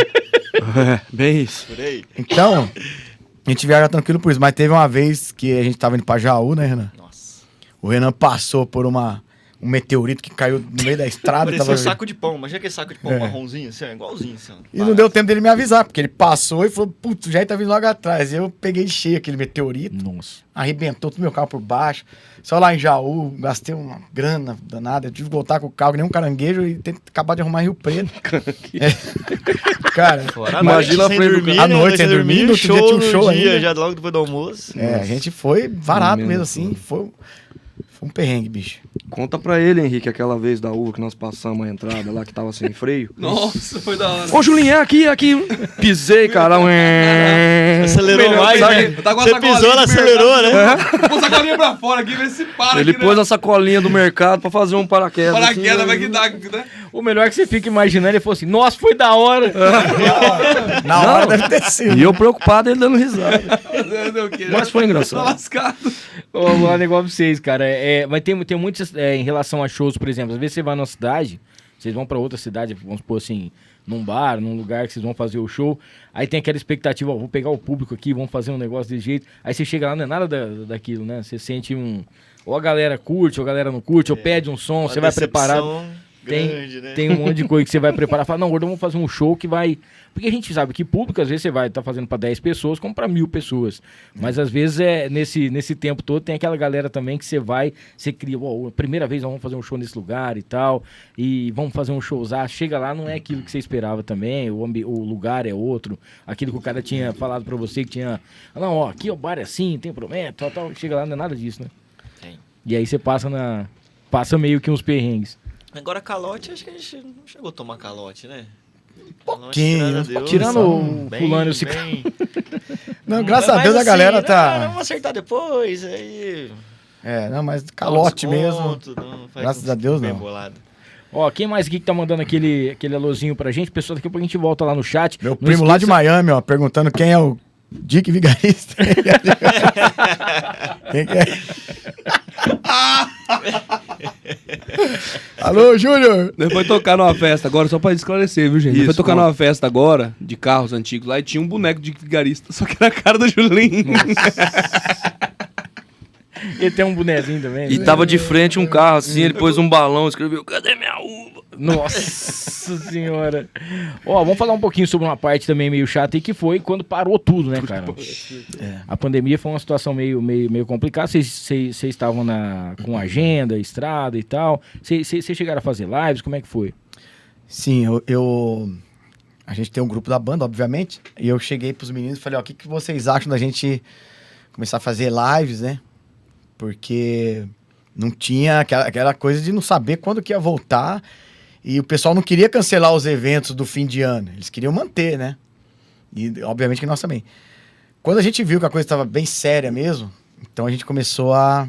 Speaker 7: Bem isso.
Speaker 9: Por aí.
Speaker 8: Então, a gente viaja tranquilo por isso. Mas teve uma vez que a gente tava indo pra Jaú, né, Renan?
Speaker 9: Nossa.
Speaker 8: O Renan passou por um meteorito que caiu no meio da estrada.
Speaker 9: Parecia um saco de pão. Imagina aquele saco de pão marronzinho, assim, igualzinho. Assim,
Speaker 8: e não deu tempo dele me avisar, porque ele passou e falou, putz, já tá vindo logo atrás. Eu peguei cheio aquele meteorito.
Speaker 5: Nossa.
Speaker 8: Arrebentou todo meu carro por baixo. Só lá em Jaú, gastei uma grana danada. Eu tive que voltar com o carro, que nem um caranguejo, e acabar de arrumar Rio Preto. Cara,
Speaker 7: imagina a frente do carro.
Speaker 8: À noite sem dormir, no outro dia tinha um show ainda.
Speaker 9: Já logo depois do almoço.
Speaker 8: A gente foi varado mesmo assim. Foi um perrengue, bicho.
Speaker 7: Conta pra ele, Henrique, aquela vez da uva que nós passamos a entrada lá, que tava sem freio.
Speaker 6: Nossa, foi da hora.
Speaker 7: Ô, Julinho, aqui. Pisei, cara.
Speaker 9: Acelerou mais, né? Você pisou, ela acelerou, né?
Speaker 6: Pôs a sacolinha pra fora aqui, vê se para.
Speaker 7: Ele
Speaker 6: aqui,
Speaker 7: pôs
Speaker 6: né?
Speaker 7: a sacolinha do mercado pra fazer um paraquedas.
Speaker 6: Paraquedas
Speaker 7: assim,
Speaker 6: vai que dá, né?
Speaker 5: O melhor é que você fica imaginando, ele falou assim, nossa, foi da hora.
Speaker 8: Na hora deve ter sido.
Speaker 7: E eu preocupado, ele dando risada. Mas foi
Speaker 6: Tá
Speaker 7: engraçado.
Speaker 6: lascado.
Speaker 5: Ô, negócio pra vocês, cara. Mas tem muitas, em relação a shows, por exemplo, às vezes você vai numa cidade, vocês vão pra outra cidade, vamos supor assim, num bar, num lugar que vocês vão fazer o show, aí tem aquela expectativa, vou pegar o público aqui, vamos fazer um negócio desse jeito, aí você chega lá, não é nada daquilo, né? Você sente ou a galera curte, ou a galera não curte, ou pede um som, você vai preparado. Tem um monte de coisa que você vai preparar. Fala, não, agora vamos fazer um show que vai... Porque a gente sabe que público, às vezes você vai estar fazendo para 10 pessoas, como para 1.000 pessoas. Mas às vezes, nesse tempo todo, tem aquela galera também que você cria, a primeira vez nós vamos fazer um show nesse lugar e tal, e vamos fazer um showzar. Chega lá, não é aquilo que você esperava também, o lugar é outro. Aquilo que o cara tinha falado para você, que tinha... Não, aqui o bar é assim, tem problema, tal. Chega lá, não é nada disso, né?
Speaker 9: Tem.
Speaker 5: E aí você passa meio que uns perrengues.
Speaker 9: Agora calote, acho que a gente não chegou a tomar calote, né?
Speaker 8: Pouquinho.
Speaker 5: Tirando o fulano e o ciclano.
Speaker 8: Não, graças a Deus a galera tá...
Speaker 9: Vamos acertar depois, aí...
Speaker 8: não, mas calote mesmo. Graças a Deus, não.
Speaker 9: Bolado.
Speaker 5: Ó, quem mais aqui que tá mandando aquele alôzinho pra gente? Pessoal, daqui a pouco a gente volta lá no chat.
Speaker 8: Meu primo lá de Miami, ó, perguntando quem é o Dick Vigarista. Quem que é? Alô, Júnior!
Speaker 6: Ele foi tocar numa festa agora, só pra esclarecer, viu, gente? Ele foi tocar numa festa agora, de carros antigos lá, e tinha um boneco de vigarista, só que era a cara do Julinho.
Speaker 5: Ele tem um bonezinho também.
Speaker 7: E tava de frente um carro assim, ele pôs um balão, escreveu, cadê minha uva?
Speaker 5: Nossa senhora. Ó, vamos falar um pouquinho sobre uma parte também meio chata aí, que foi quando parou tudo, né, cara? A pandemia foi uma situação meio complicada. Vocês estavam com agenda, estrada e tal. Vocês chegaram a fazer lives? Como é que foi?
Speaker 8: Sim, a gente tem um grupo da banda, obviamente. E eu cheguei pros meninos e falei, ó, o que vocês acham da gente começar a fazer lives, né? Porque não tinha aquela coisa de não saber quando que ia voltar. E o pessoal não queria cancelar os eventos do fim de ano. Eles queriam manter, né? E obviamente que nós também. Quando a gente viu que a coisa estava bem séria mesmo, então a gente começou a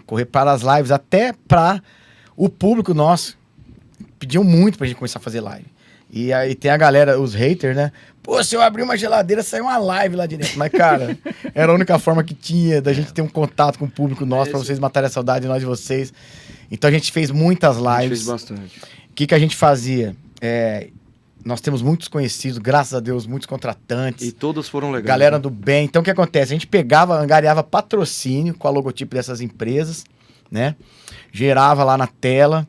Speaker 8: correr para as lives, até para o público nosso. Pediam muito pra gente começar a fazer live. E aí tem a galera, os haters, né? Pô, se eu abrir uma geladeira, sai uma live lá de dentro. Mas, cara, era a única forma que tinha da gente ter um contato com o público nosso, pra vocês matarem a saudade de nós de vocês. Então a gente fez muitas lives.
Speaker 7: A gente fez bastante.
Speaker 8: O que a gente fazia? Nós temos muitos conhecidos, graças a Deus, muitos contratantes.
Speaker 7: E todos foram legais.
Speaker 8: Galera
Speaker 7: né?
Speaker 8: do bem. Então o que acontece? A gente angariava patrocínio com a logotipo dessas empresas, né? Gerava lá na tela.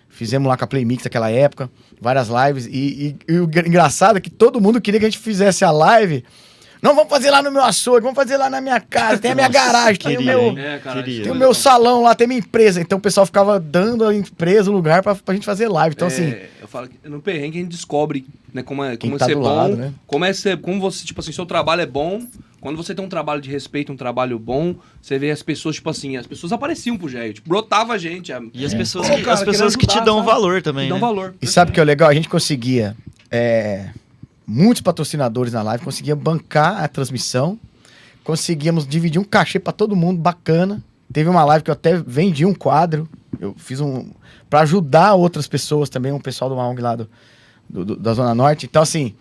Speaker 8: Fizemos lá com a Playmix naquela época, várias lives. E o engraçado é que todo mundo queria que a gente fizesse a live. Não, vamos fazer lá no meu açougue, vamos fazer lá na minha casa, tem a minha garagem, tem o meu salão lá, tem minha empresa. Então o pessoal ficava dando a empresa, o lugar pra gente fazer live. Então, assim.
Speaker 6: Eu falo que no perrengue a gente descobre, né, como é
Speaker 8: tá
Speaker 6: ser
Speaker 8: do
Speaker 6: bom.
Speaker 8: lado, né?
Speaker 6: Como você, tipo assim, seu trabalho é bom. Quando você tem um trabalho de respeito, um trabalho bom, você vê as pessoas, tipo assim, as pessoas apareciam pro Jair, tipo, brotava a gente.
Speaker 9: E as pessoas,
Speaker 6: Cara,
Speaker 9: as pessoas que te
Speaker 6: ajudar,
Speaker 9: dão
Speaker 6: sabe?
Speaker 9: valor também,
Speaker 6: Te dão
Speaker 9: né?
Speaker 6: valor.
Speaker 8: E sabe o que é legal? A gente conseguia muitos patrocinadores na live, conseguia bancar a transmissão, conseguíamos dividir um cachê pra todo mundo, bacana. Teve uma live que eu até vendi um quadro, eu fiz pra ajudar outras pessoas também, um pessoal de uma ONG lá da Zona Norte. Então, assim,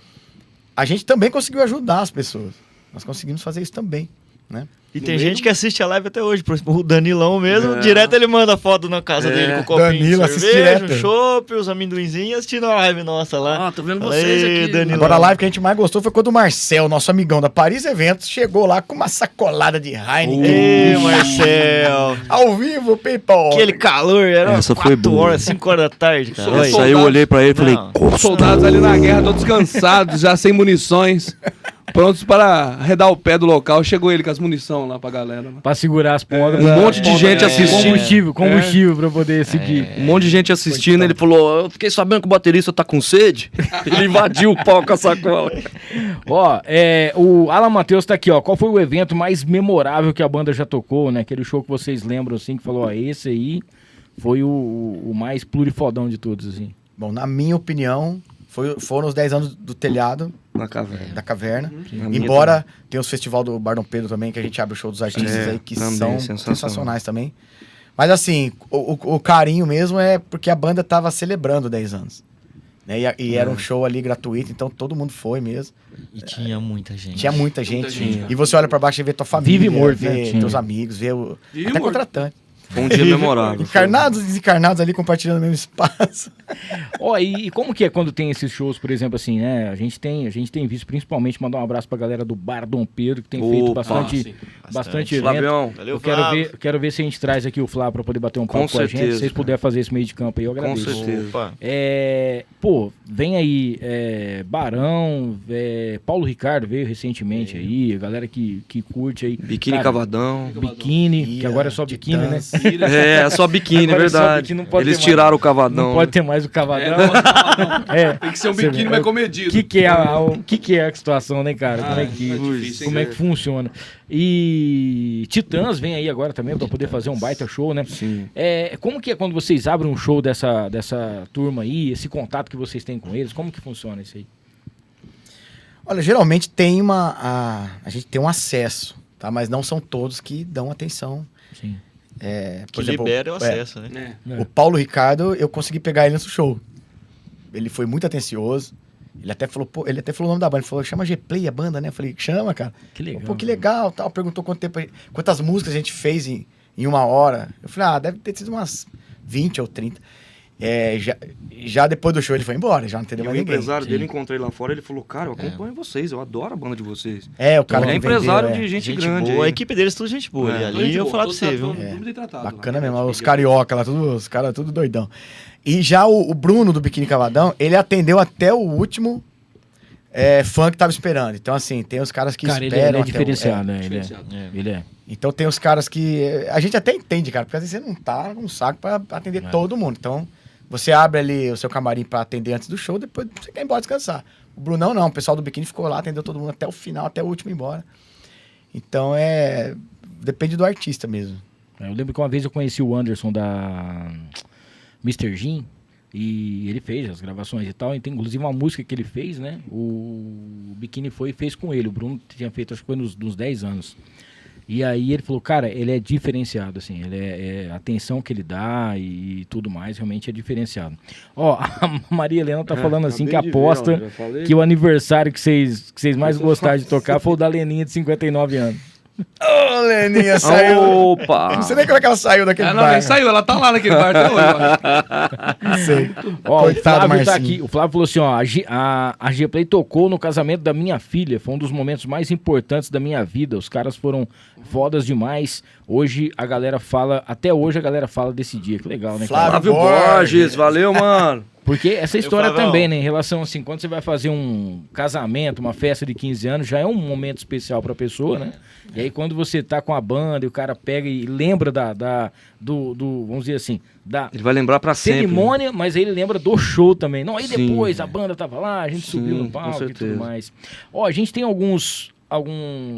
Speaker 8: a gente também conseguiu ajudar as pessoas. Nós conseguimos fazer isso também, né?
Speaker 9: E tem gente que assiste a live até hoje. Por exemplo, o Danilão mesmo, direto ele manda foto na casa dele com o copinho
Speaker 8: Danilo
Speaker 9: de
Speaker 8: assiste
Speaker 9: cerveja,
Speaker 8: direto.
Speaker 9: um chopp, os amendoinzinhos assistindo a live nossa lá.
Speaker 7: Ah, tô vendo
Speaker 9: Fala,
Speaker 7: vocês
Speaker 9: "Ei,
Speaker 7: aqui."
Speaker 9: Danilão."
Speaker 8: Agora a live que a gente mais gostou foi quando o Marcel, nosso amigão da Paris Eventos, chegou lá com uma sacolada de Heineken.
Speaker 9: Ei, Marcel.
Speaker 8: Ao vivo, PayPal.
Speaker 9: Aquele calor, era
Speaker 7: Essa foi
Speaker 9: 4
Speaker 7: boa.
Speaker 9: horas, 5 horas da tarde, cara.
Speaker 6: Sou
Speaker 9: Olha
Speaker 7: Isso
Speaker 9: aí.
Speaker 7: aí eu olhei pra ele e falei,
Speaker 9: Não.
Speaker 6: Os soldados ali na guerra, todos cansados, já sem munições, prontos para arredar o pé do local. Chegou ele com as munições lá pra galera. Né?
Speaker 5: Pra segurar as pontas.
Speaker 7: Um monte de gente assistindo.
Speaker 5: Combustível pra poder seguir.
Speaker 7: Um monte de gente assistindo, ele falou, eu fiquei sabendo que o baterista tá com sede. Ele invadiu o palco com a sacola.
Speaker 5: Ó, o Alan Matheus tá aqui, ó. Qual foi o evento mais memorável que a banda já tocou, né? Aquele show que vocês lembram, assim, que falou, ó, esse aí foi o mais plurifodão de todos, assim.
Speaker 8: Bom, na minha opinião, foram os 10 anos do telhado
Speaker 7: Na caverna.
Speaker 8: da caverna.
Speaker 7: Na minha
Speaker 8: Embora tenha os festival do Bar Dom Pedro também, que a gente abre o show dos artistas aí, que
Speaker 7: também,
Speaker 8: são
Speaker 7: sensacional.
Speaker 8: sensacionais também. Mas assim, o carinho mesmo é porque a banda tava celebrando 10 anos. Né? E era um show ali gratuito, então todo mundo foi mesmo.
Speaker 9: E tinha muita gente.
Speaker 8: Tinha muita gente.
Speaker 6: gente.
Speaker 8: E você olha pra baixo e vê tua família,
Speaker 5: Vive morto,
Speaker 8: vê
Speaker 5: né? Tinha.
Speaker 8: teus amigos, vê
Speaker 6: Vive
Speaker 8: até
Speaker 6: morto.
Speaker 8: contratante.
Speaker 7: Foi um dia memorável.
Speaker 8: Encarnados e desencarnados ali compartilhando o mesmo espaço.
Speaker 5: Ó, e como que é quando tem esses shows, por exemplo, assim, né? A gente tem visto, principalmente, mandar um abraço pra galera do Bar Dom Pedro, que tem feito
Speaker 7: Opa,
Speaker 5: bastante evento.
Speaker 7: Flavião,
Speaker 9: Valeu,
Speaker 5: Eu
Speaker 9: Flávio.
Speaker 5: quero ver se a gente traz aqui o Flávio pra poder bater um papo
Speaker 7: Com
Speaker 5: com a gente. Se
Speaker 7: certeza,
Speaker 5: vocês puderem fazer esse meio de campo aí, eu
Speaker 7: com
Speaker 5: agradeço.
Speaker 7: certeza.
Speaker 9: Opa.
Speaker 5: Pô, vem aí Barão, Paulo Ricardo veio recentemente aí, a galera que curte aí.
Speaker 7: Biquíni
Speaker 5: Cara,
Speaker 7: Cavadão.
Speaker 5: Biquíni, que agora é só biquíni, né?
Speaker 8: Titãs.
Speaker 7: É só biquíni,
Speaker 5: Agora é só
Speaker 7: verdade.
Speaker 5: biquíni, não pode
Speaker 7: Eles
Speaker 5: ter mais.
Speaker 7: tiraram o cavadão.
Speaker 5: Não pode ter mais o cavadão.
Speaker 6: Tem que ser um biquíni mais comedido.
Speaker 5: O que é a situação, né, cara? Como é que,
Speaker 6: difícil, hein,
Speaker 5: como é que funciona? E Titãs vem aí agora também pra poder fazer um baita show, né?
Speaker 7: Sim.
Speaker 5: Como que é quando vocês abrem um show dessa turma aí, esse contato que vocês têm com eles? Como que funciona isso aí?
Speaker 8: Olha, geralmente tem a gente tem um acesso, tá? Mas não são todos que dão atenção.
Speaker 5: Sim.
Speaker 9: Que libera o acesso, né?
Speaker 8: O Paulo Ricardo, eu consegui pegar ele nesse show. Ele foi muito atencioso. Ele até falou o nome da banda. Ele falou, chama G-Play a banda, né? Eu falei, chama, cara.
Speaker 5: Que legal.
Speaker 8: Pô, que legal, tal. Perguntou quantas músicas a gente fez em uma hora. Eu falei, deve ter sido umas 20 ou 30. Já depois do show ele foi embora, já não entendeu
Speaker 7: E o
Speaker 8: mais ninguém.
Speaker 7: empresário dele, encontrei lá fora, ele falou, cara, eu acompanho vocês, eu adoro a banda de vocês.
Speaker 8: O cara
Speaker 7: Ele é
Speaker 8: que
Speaker 7: empresário
Speaker 8: vendeu,
Speaker 7: de gente,
Speaker 9: Gente
Speaker 7: grande.
Speaker 9: boa, a
Speaker 7: aí.
Speaker 9: equipe deles, tudo gente boa ali. Ali eu vou falar pra você, viu?
Speaker 8: Bacana mesmo, os carioca lá, os caras tudo doidão. E já o Bruno do Biquíni Cavadão, ele atendeu até o último fã que tava esperando. Então, assim, tem os caras que
Speaker 5: Cara, ele
Speaker 8: esperam
Speaker 5: é
Speaker 8: até
Speaker 5: diferenciado, né?
Speaker 6: diferenciado.
Speaker 5: Ele é.
Speaker 8: Então tem os caras que... A gente até entende, cara, porque às vezes você não tá com um saco pra atender todo mundo. Então, você abre ali o seu camarim pra atender antes do show, depois você quer ir embora descansar. O Brunão não, o pessoal do Biquíni ficou lá, atendeu todo mundo até o final, até o último ir embora. Então, depende do artista mesmo.
Speaker 5: Eu lembro que uma vez eu conheci o Anderson da Mr. Jim, e ele fez as gravações e tal, e tem inclusive uma música que ele fez, né? O Biquíni foi e fez com ele. O Bruno tinha feito, acho que foi nos 10 anos. E aí ele falou, cara, ele é diferenciado, assim, a atenção que ele dá e tudo mais, realmente é diferenciado. Ó, a Maria Helena tá falando assim que aposta que o aniversário que vocês mais gostaram de tocar foi o da Leninha de 59 anos.
Speaker 8: Ô, Leninha, saiu.
Speaker 7: Opa!
Speaker 8: Não sei nem como é que ela saiu daquele bar.
Speaker 6: Ela saiu, ela tá lá naquele bar até hoje.
Speaker 8: Não sei.
Speaker 5: Ó,
Speaker 8: Coitado,
Speaker 5: o Flávio tá
Speaker 8: Marcinho.
Speaker 5: aqui. O Flávio falou assim, ó, a G-Play tocou no casamento da minha filha, foi um dos momentos mais importantes da minha vida, os caras foram fodas demais, hoje a galera fala, até hoje a galera fala desse dia, que legal, né, cara?
Speaker 8: Flávio
Speaker 7: Borges, valeu, mano.
Speaker 5: Porque essa história
Speaker 9: Flavão.
Speaker 5: também, né, em relação assim, quando você vai fazer um casamento, uma festa de 15 anos, já é um momento especial pra pessoa, né? E aí quando você tá com a banda e o cara pega e lembra do vamos dizer assim, da
Speaker 7: Ele vai lembrar pra sempre.
Speaker 5: cerimônia, mas aí ele lembra do show também. Não, aí
Speaker 7: Sim.
Speaker 5: depois a banda tava lá, a gente
Speaker 7: Sim,
Speaker 5: subiu no
Speaker 7: com
Speaker 5: palco e tudo
Speaker 7: certeza.
Speaker 5: mais. Ó, a gente tem alguns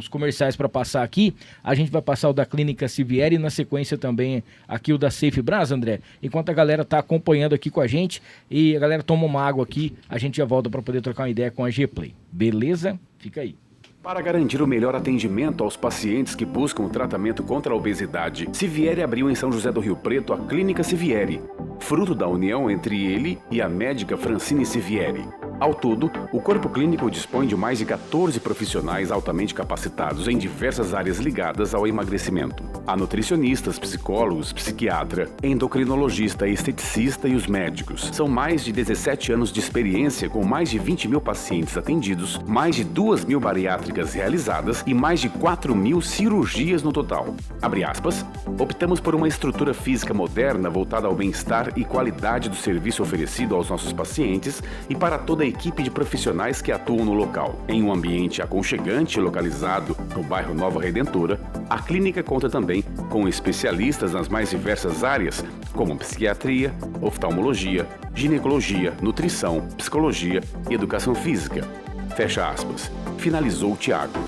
Speaker 5: comerciais para passar aqui. A gente vai passar o da Clínica Sivieri e na sequência também aqui o da Safe Bras, André. Enquanto a galera tá acompanhando aqui com a gente e a galera toma uma água aqui, a gente já volta para poder trocar uma ideia com a G-Play. Beleza? Fica aí.
Speaker 2: Para garantir o melhor atendimento aos pacientes que buscam o tratamento contra a obesidade, Sivieri abriu em São José do Rio Preto a Clínica Sivieri, fruto da união entre ele e a médica Francine Sivieri. Ao todo, o corpo clínico dispõe de mais de 14 profissionais altamente capacitados em diversas áreas ligadas ao emagrecimento. Há nutricionistas, psicólogos, psiquiatra, endocrinologista, esteticista e os médicos. São mais de 17 anos de experiência com mais de 20 mil pacientes atendidos, mais de 2 mil bariátricas realizadas e mais de 4 mil cirurgias no total. Abre aspas, optamos por uma estrutura física moderna voltada ao bem-estar e qualidade do serviço oferecido aos nossos pacientes e para toda a equipe de profissionais que atuam no local. Em um ambiente aconchegante localizado no bairro Nova Redentora, a clínica conta também com especialistas nas mais diversas áreas, como psiquiatria, oftalmologia, ginecologia, nutrição, psicologia e educação física. Fecha aspas. Finalizou o Tiago.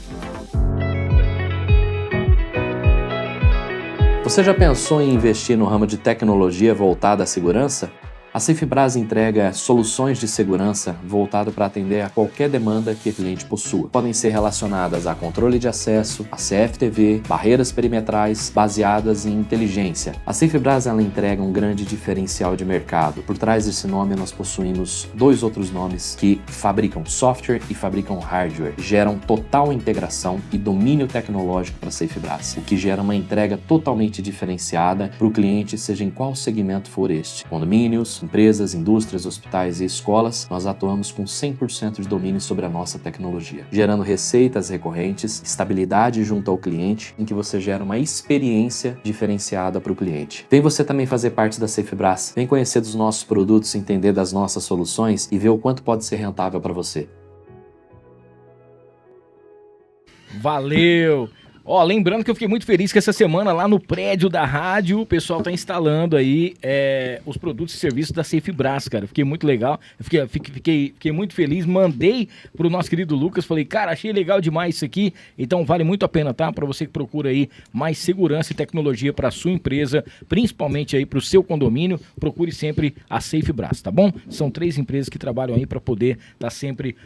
Speaker 3: Você já pensou em investir no ramo de tecnologia voltada à segurança? A Safe Bras entrega soluções de segurança voltado para atender a qualquer demanda que o cliente possua. Podem ser relacionadas a controle de acesso, a CFTV, barreiras perimetrais baseadas em inteligência. A Safe Bras ela entrega um grande diferencial de mercado. Por trás desse nome nós possuímos dois outros nomes que fabricam software e fabricam hardware. Geram total integração e domínio tecnológico para a Safe Bras, o que gera uma entrega totalmente diferenciada para o cliente, seja em qual segmento for este. Condomínios, empresas, indústrias, hospitais e escolas, nós atuamos com 100% de domínio sobre a nossa tecnologia, gerando receitas recorrentes, estabilidade junto ao cliente, em que você gera uma experiência diferenciada para o cliente. Vem você também fazer parte da Safe Bras, vem conhecer dos nossos produtos, entender das nossas soluções e ver o quanto pode ser rentável para você.
Speaker 5: Valeu! Ó, lembrando que eu fiquei muito feliz que essa semana lá no prédio da rádio o pessoal tá instalando aí os produtos e serviços da Safe Bras, cara. Fiquei muito legal, eu fiquei muito feliz, mandei pro nosso querido Lucas, falei, cara, achei legal demais isso aqui, então vale muito a pena, tá? Pra você que procura aí mais segurança e tecnologia pra sua empresa, principalmente aí pro seu condomínio, procure sempre a Safe Bras, tá bom? São 3 empresas que trabalham aí pra poder tá sempre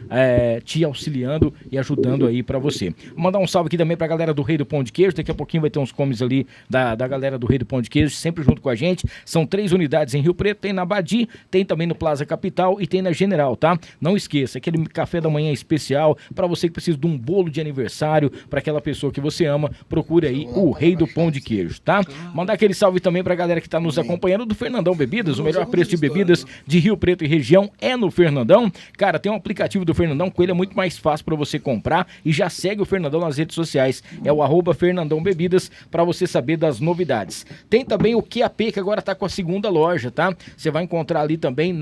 Speaker 5: te auxiliando e ajudando aí pra você. Vou mandar um salve aqui também pra galera do Rei do Pão de Queijo, daqui a pouquinho vai ter uns comes ali da galera do Rei do Pão de Queijo, sempre junto com a gente. São 3 unidades em Rio Preto, tem na Badi, tem também no Plaza Capital e tem na General, tá? Não esqueça, aquele café da manhã especial para você que precisa de um bolo de aniversário, para aquela pessoa que você ama, procure aí o Rei do Pão de Queijo, tá? Mandar aquele salve também pra galera que tá nos acompanhando do Fernandão Bebidas, o melhor preço de bebidas de Rio Preto e região é no Fernandão. Cara, tem um aplicativo do Fernandão, com ele é muito mais fácil para você comprar e já segue o Fernandão nas redes sociais, é o @Fernandão Bebidas, para você saber das novidades. Tem também o QAP, que agora tá com a segunda loja, tá? Você vai encontrar ali também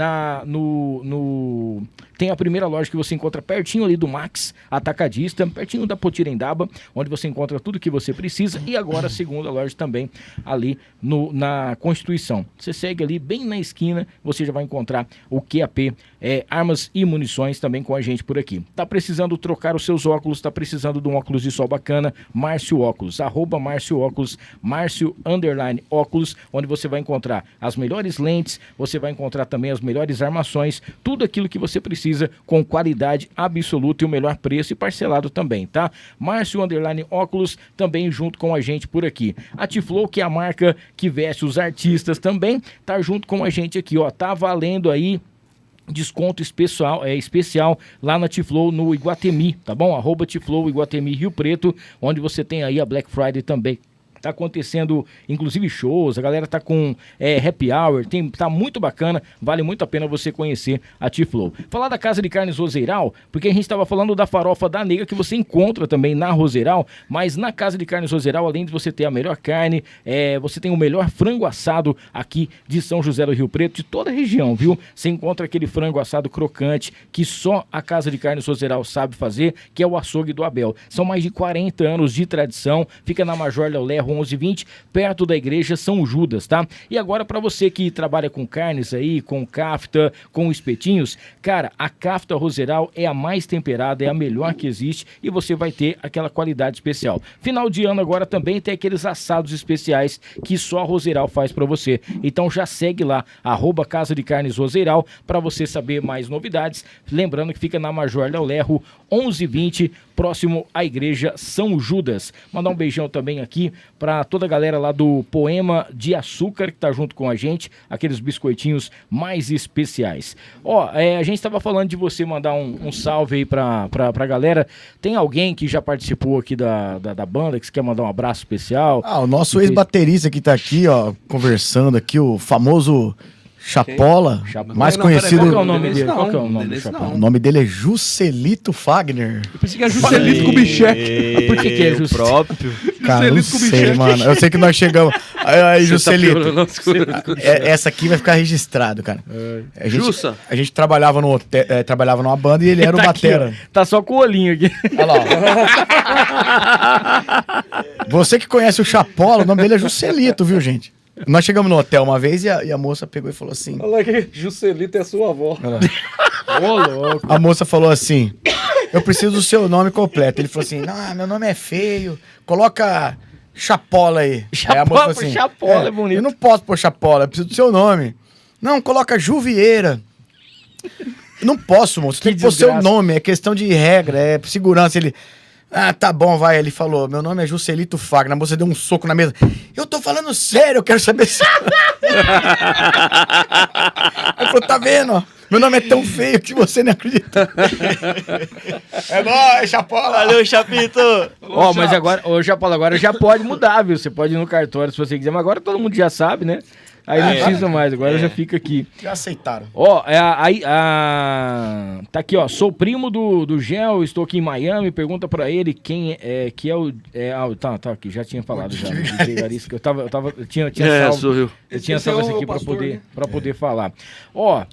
Speaker 5: tem a primeira loja que você encontra pertinho ali do Max Atacadista, pertinho da Potirendaba, onde você encontra tudo que você precisa, e agora a segunda loja também ali na Constituição. Você segue ali bem na esquina, você já vai encontrar o QAP, armas e munições também com a gente por aqui. Tá precisando trocar os seus óculos, tá precisando de um óculos de sol bacana, Márcio Óculos, @Márcio Óculos, Márcio_Óculos, onde você vai encontrar as melhores lentes, você vai encontrar também as melhores armações, tudo aquilo que você precisa precisa, com qualidade absoluta e o melhor preço e parcelado também, tá? Márcio _ Óculos também junto com a gente por aqui. A Tiflow, que é a marca que veste os artistas também, tá junto com a gente aqui, ó. Tá valendo aí desconto especial lá na Tiflow no Iguatemi, tá bom? @Tiflow Iguatemi Rio Preto, onde você tem aí a Black Friday também. Tá acontecendo, inclusive, shows, a galera tá com happy hour, tá muito bacana, vale muito a pena você conhecer a Tiflow. Falar da Casa de Carnes Roseiral, porque a gente tava falando da farofa da nega, que você encontra também na Roseiral, mas na Casa de Carnes Roseiral, além de você ter a melhor carne, você tem o melhor frango assado aqui de São José do Rio Preto, de toda a região, viu? Você encontra aquele frango assado crocante, que só a Casa de Carnes Roseiral sabe fazer, que é o açougue do Abel. São mais de 40 anos de tradição, fica na Major Léo Lerro 1120, perto da igreja São Judas, tá? E agora, para você que trabalha com carnes aí, com kafta, com espetinhos, cara, a kafta Roseiral é a mais temperada, é a melhor que existe e você vai ter aquela qualidade especial. Final de ano agora também tem aqueles assados especiais que só a Roseiral faz para você. Então já segue lá, @Casa de Carnes Roseiral, para você saber mais novidades. Lembrando que fica na Major Léo Lerro 1120, próximo à igreja São Judas. Mandar um beijão também aqui para toda a galera lá do Poema de Açúcar, que tá junto com a gente, aqueles biscoitinhos mais especiais. Ó, a gente tava falando de você mandar um salve aí pra galera. Tem alguém que já participou aqui da banda, que você quer mandar um abraço especial?
Speaker 8: O nosso ex-baterista que tá aqui, ó, conversando aqui, o famoso Chapola, mais conhecido...
Speaker 5: Qual que é o nome dele? Qual que é o nome do Chapola?
Speaker 8: O nome dele é Juscelito Fagner.
Speaker 6: Eu pensei que era Juscelito Kubitschek.
Speaker 5: Por que é Juscelito?
Speaker 9: Próprio.
Speaker 8: Cara, não sei, mano. Eu sei que nós chegamos... Aí, Juscelito. Essa aqui vai ficar registrado, cara. A gente trabalhava no hotel, trabalhava numa banda e ele era o batera.
Speaker 5: Aqui, tá só com o olhinho aqui.
Speaker 8: Olha lá, ó. Você que conhece o Chapola, o nome dele é Juscelito, viu, gente? Nós chegamos no hotel uma vez e a moça pegou e falou assim...
Speaker 6: Olha aqui, Juscelito é sua avó.
Speaker 5: Ô, louco.
Speaker 8: A moça falou assim, eu preciso do seu nome completo. Ele falou assim, não, meu nome é feio, coloca Chapola aí.
Speaker 5: Chapola,
Speaker 8: aí a moça falou assim,
Speaker 5: Chapola é bonito.
Speaker 8: Eu não posso pôr Chapola, eu preciso do seu nome. Não, coloca Juvieira. Eu não posso, moço, tem que pôr seu nome, é questão de regra, é segurança. Ele... tá bom, vai. Ele falou, meu nome é Juscelito Fagner. A moça deu um soco na mesa. Eu tô falando sério, eu quero saber se... Ele falou, tá vendo, ó? Meu nome é tão feio que você não acredita. É nóis, Chapola.
Speaker 9: Valeu, Chapito.
Speaker 5: Ó, mas agora, ô Chapola, agora já pode mudar, viu? Você pode ir no cartório se você quiser, mas agora todo mundo já sabe, né? Aí não precisa mais, agora já fica aqui.
Speaker 8: Já aceitaram.
Speaker 5: Ó, tá aqui, ó. Sou primo do Gel, estou aqui em Miami. Pergunta pra ele quem que é o. Tá aqui, já tinha falado já. Eu tinha salvo.
Speaker 7: Sou eu.
Speaker 5: Eu tinha salvo isso aqui pra poder falar. Ó,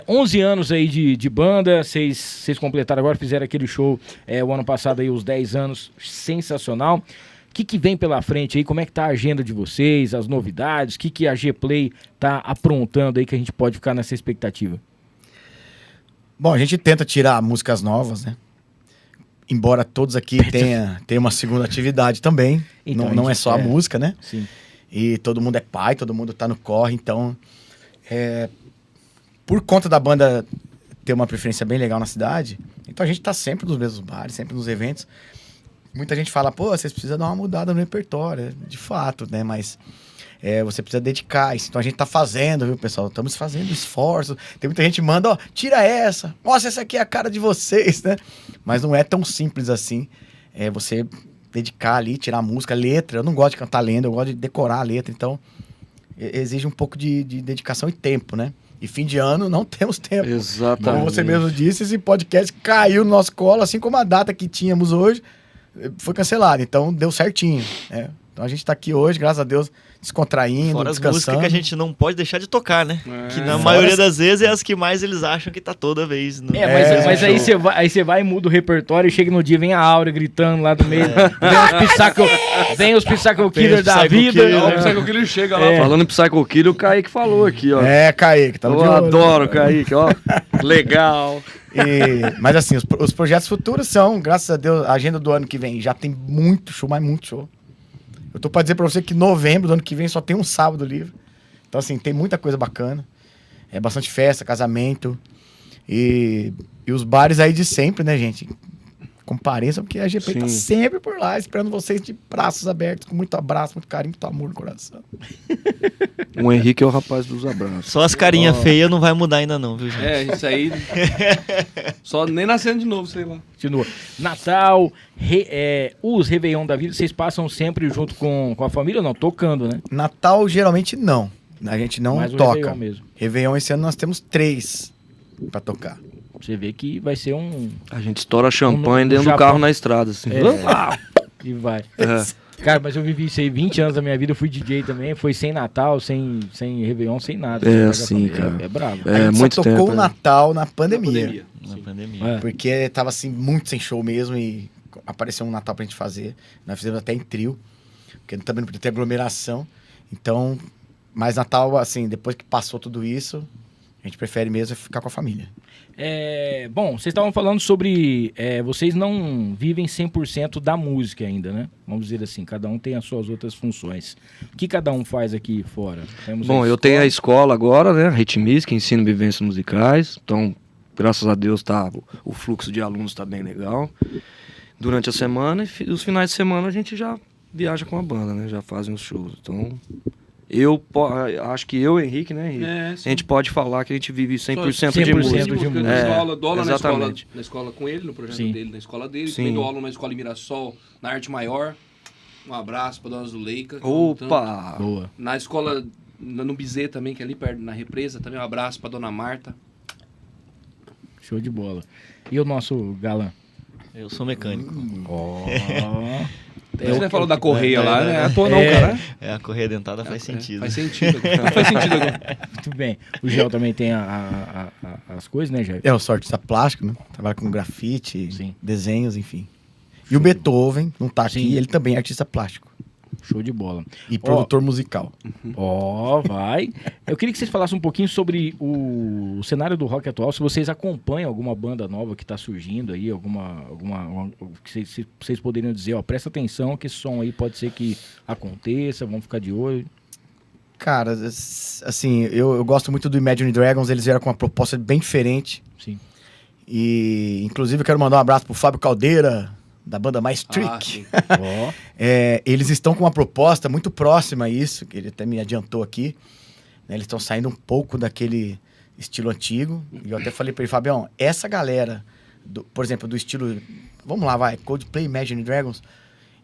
Speaker 5: 11 anos aí de banda, vocês completaram agora, fizeram aquele show o ano passado aí, os 10 anos, sensacional. O que vem pela frente aí? Como é que tá a agenda de vocês, as novidades? O que a G-Play tá aprontando aí que a gente pode ficar nessa expectativa?
Speaker 8: Bom, a gente tenta tirar músicas novas, né? Embora todos aqui tenham uma segunda atividade também. Então, não é só a música, né?
Speaker 5: Sim.
Speaker 8: E todo mundo é pai, todo mundo tá no corre. Então, por conta da banda ter uma preferência bem legal na cidade, então a gente tá sempre nos mesmos bares, sempre nos eventos. Muita gente fala, pô, vocês precisam dar uma mudada no repertório, de fato, né? Mas você precisa dedicar isso. Então a gente tá fazendo, viu, pessoal? Estamos fazendo esforço. Tem muita gente que manda, ó, tira essa. Nossa, essa aqui é a cara de vocês, né? Mas não é tão simples assim. É você dedicar ali, tirar a música, letra. Eu não gosto de cantar lenda, eu gosto de decorar a letra. Então, exige um pouco de dedicação e tempo, né? E fim de ano não temos tempo.
Speaker 7: Exatamente.
Speaker 8: Como você mesmo disse, esse podcast caiu no nosso colo, assim como a data que tínhamos hoje foi cancelado, então deu certinho, né? Então a gente tá aqui hoje, graças a Deus, descontraindo,
Speaker 9: fora
Speaker 8: descansando.
Speaker 9: As músicas que a gente não pode deixar de tocar, né? Que na maioria das vezes é as que mais eles acham que tá toda vez.
Speaker 5: Mas aí você vai e muda o repertório e chega no dia, vem a Áurea gritando lá do meio. Vem os Psycho Killer da vida.
Speaker 6: O Psycho Killer chega lá.
Speaker 7: Falando em Psycho Killer, o Kaique falou aqui, ó.
Speaker 8: Kaique, tá no
Speaker 7: Eu adoro o Kaique, ó. Legal.
Speaker 8: Mas assim, os projetos futuros são, graças a Deus, a agenda do ano que vem já tem muito show, mas muito show. Eu tô pra dizer pra você que novembro do ano que vem só tem um sábado livre. Então assim, tem muita coisa bacana. Bastante festa, casamento. E os bares aí de sempre, né, gente? Compareçam, porque a GP tá sempre por lá, esperando vocês de braços abertos, com muito abraço, muito carinho, muito amor no coração.
Speaker 7: O Henrique é o rapaz dos abraços.
Speaker 9: Só as carinhas feias não vai mudar ainda não, viu, gente?
Speaker 6: Isso aí. Só nem nascendo de novo, sei lá.
Speaker 5: Continua. Natal, os Réveillon da vida, vocês passam sempre junto com a família ou não? Tocando, né?
Speaker 8: Natal, geralmente, não. A gente não
Speaker 5: Mas o
Speaker 8: toca.
Speaker 5: Réveillon mesmo.
Speaker 8: Réveillon, esse ano, nós temos 3 pra tocar.
Speaker 5: Você vê que vai ser um...
Speaker 7: A gente estoura champanhe dentro do carro na estrada, assim.
Speaker 5: E vai. Cara, mas eu vivi isso aí 20 anos da minha vida, eu fui DJ também, foi sem Natal, sem Réveillon, sem nada.
Speaker 7: Assim, cara.
Speaker 5: É brabo.
Speaker 8: A gente
Speaker 7: muito
Speaker 8: só tocou
Speaker 7: tempo,
Speaker 8: o Natal na pandemia.
Speaker 9: Na pandemia.
Speaker 8: Porque tava, assim, muito sem show mesmo e apareceu um Natal pra gente fazer. Nós fizemos até em trio, porque também não podia ter aglomeração. Então, mas Natal, assim, depois que passou tudo isso, a gente prefere mesmo ficar com a família.
Speaker 5: Bom, vocês estavam falando sobre... vocês não vivem 100% da música ainda, né? Vamos dizer assim, cada um tem as suas outras funções. O que cada um faz aqui fora?
Speaker 7: Bom, eu tenho a escola agora, né? Ritmis, que ensina vivências musicais. Então, graças a Deus, o fluxo de alunos tá bem legal. Durante a semana e os finais de semana a gente já viaja com a banda, né? Já fazem os shows. Então... acho que eu e o Henrique, né, Henrique? A gente pode falar que a gente vive 100% de música.
Speaker 6: Dou aula na escola com ele, no projeto dele, na escola dele. Também dou aula na escola em Mirassol, na Arte Maior. Um abraço pra Dona Zuleika.
Speaker 7: Opa!
Speaker 5: Boa.
Speaker 6: Na escola, no Bizet também, que é ali perto, na Represa, também um abraço pra Dona Marta.
Speaker 5: Show de bola. E o nosso galã?
Speaker 9: Eu sou mecânico.
Speaker 6: Você falou da correia lá, né? À toa não, cara.
Speaker 9: A correia dentada faz sentido.
Speaker 6: Faz sentido. Faz sentido agora.
Speaker 5: Muito bem. O Gel também tem as coisas, né, Gel?
Speaker 8: Eu sou artista plástico, né? Trabalho com grafite, desenhos, enfim. E o Beethoven, não tá aqui, ele também é artista plástico.
Speaker 5: Show de bola.
Speaker 8: E produtor musical.
Speaker 5: Vai. Eu queria que vocês falassem um pouquinho sobre o cenário do rock atual, se vocês acompanham alguma banda nova que está surgindo aí, alguma que vocês poderiam dizer, presta atenção que esse som aí pode ser que aconteça, vamos ficar de olho.
Speaker 8: Cara, assim, eu gosto muito do Imagine Dragons, eles vieram com uma proposta bem diferente.
Speaker 5: Sim.
Speaker 8: E, inclusive, eu quero mandar um abraço pro Fábio Caldeira, da banda Mais Trick. Eles estão com uma proposta muito próxima a isso, que ele até me adiantou aqui. Né? Eles estão saindo um pouco daquele estilo antigo. E eu até falei para ele, Fabião, essa galera, por exemplo, do estilo... Vamos lá, Coldplay, Imagine Dragons.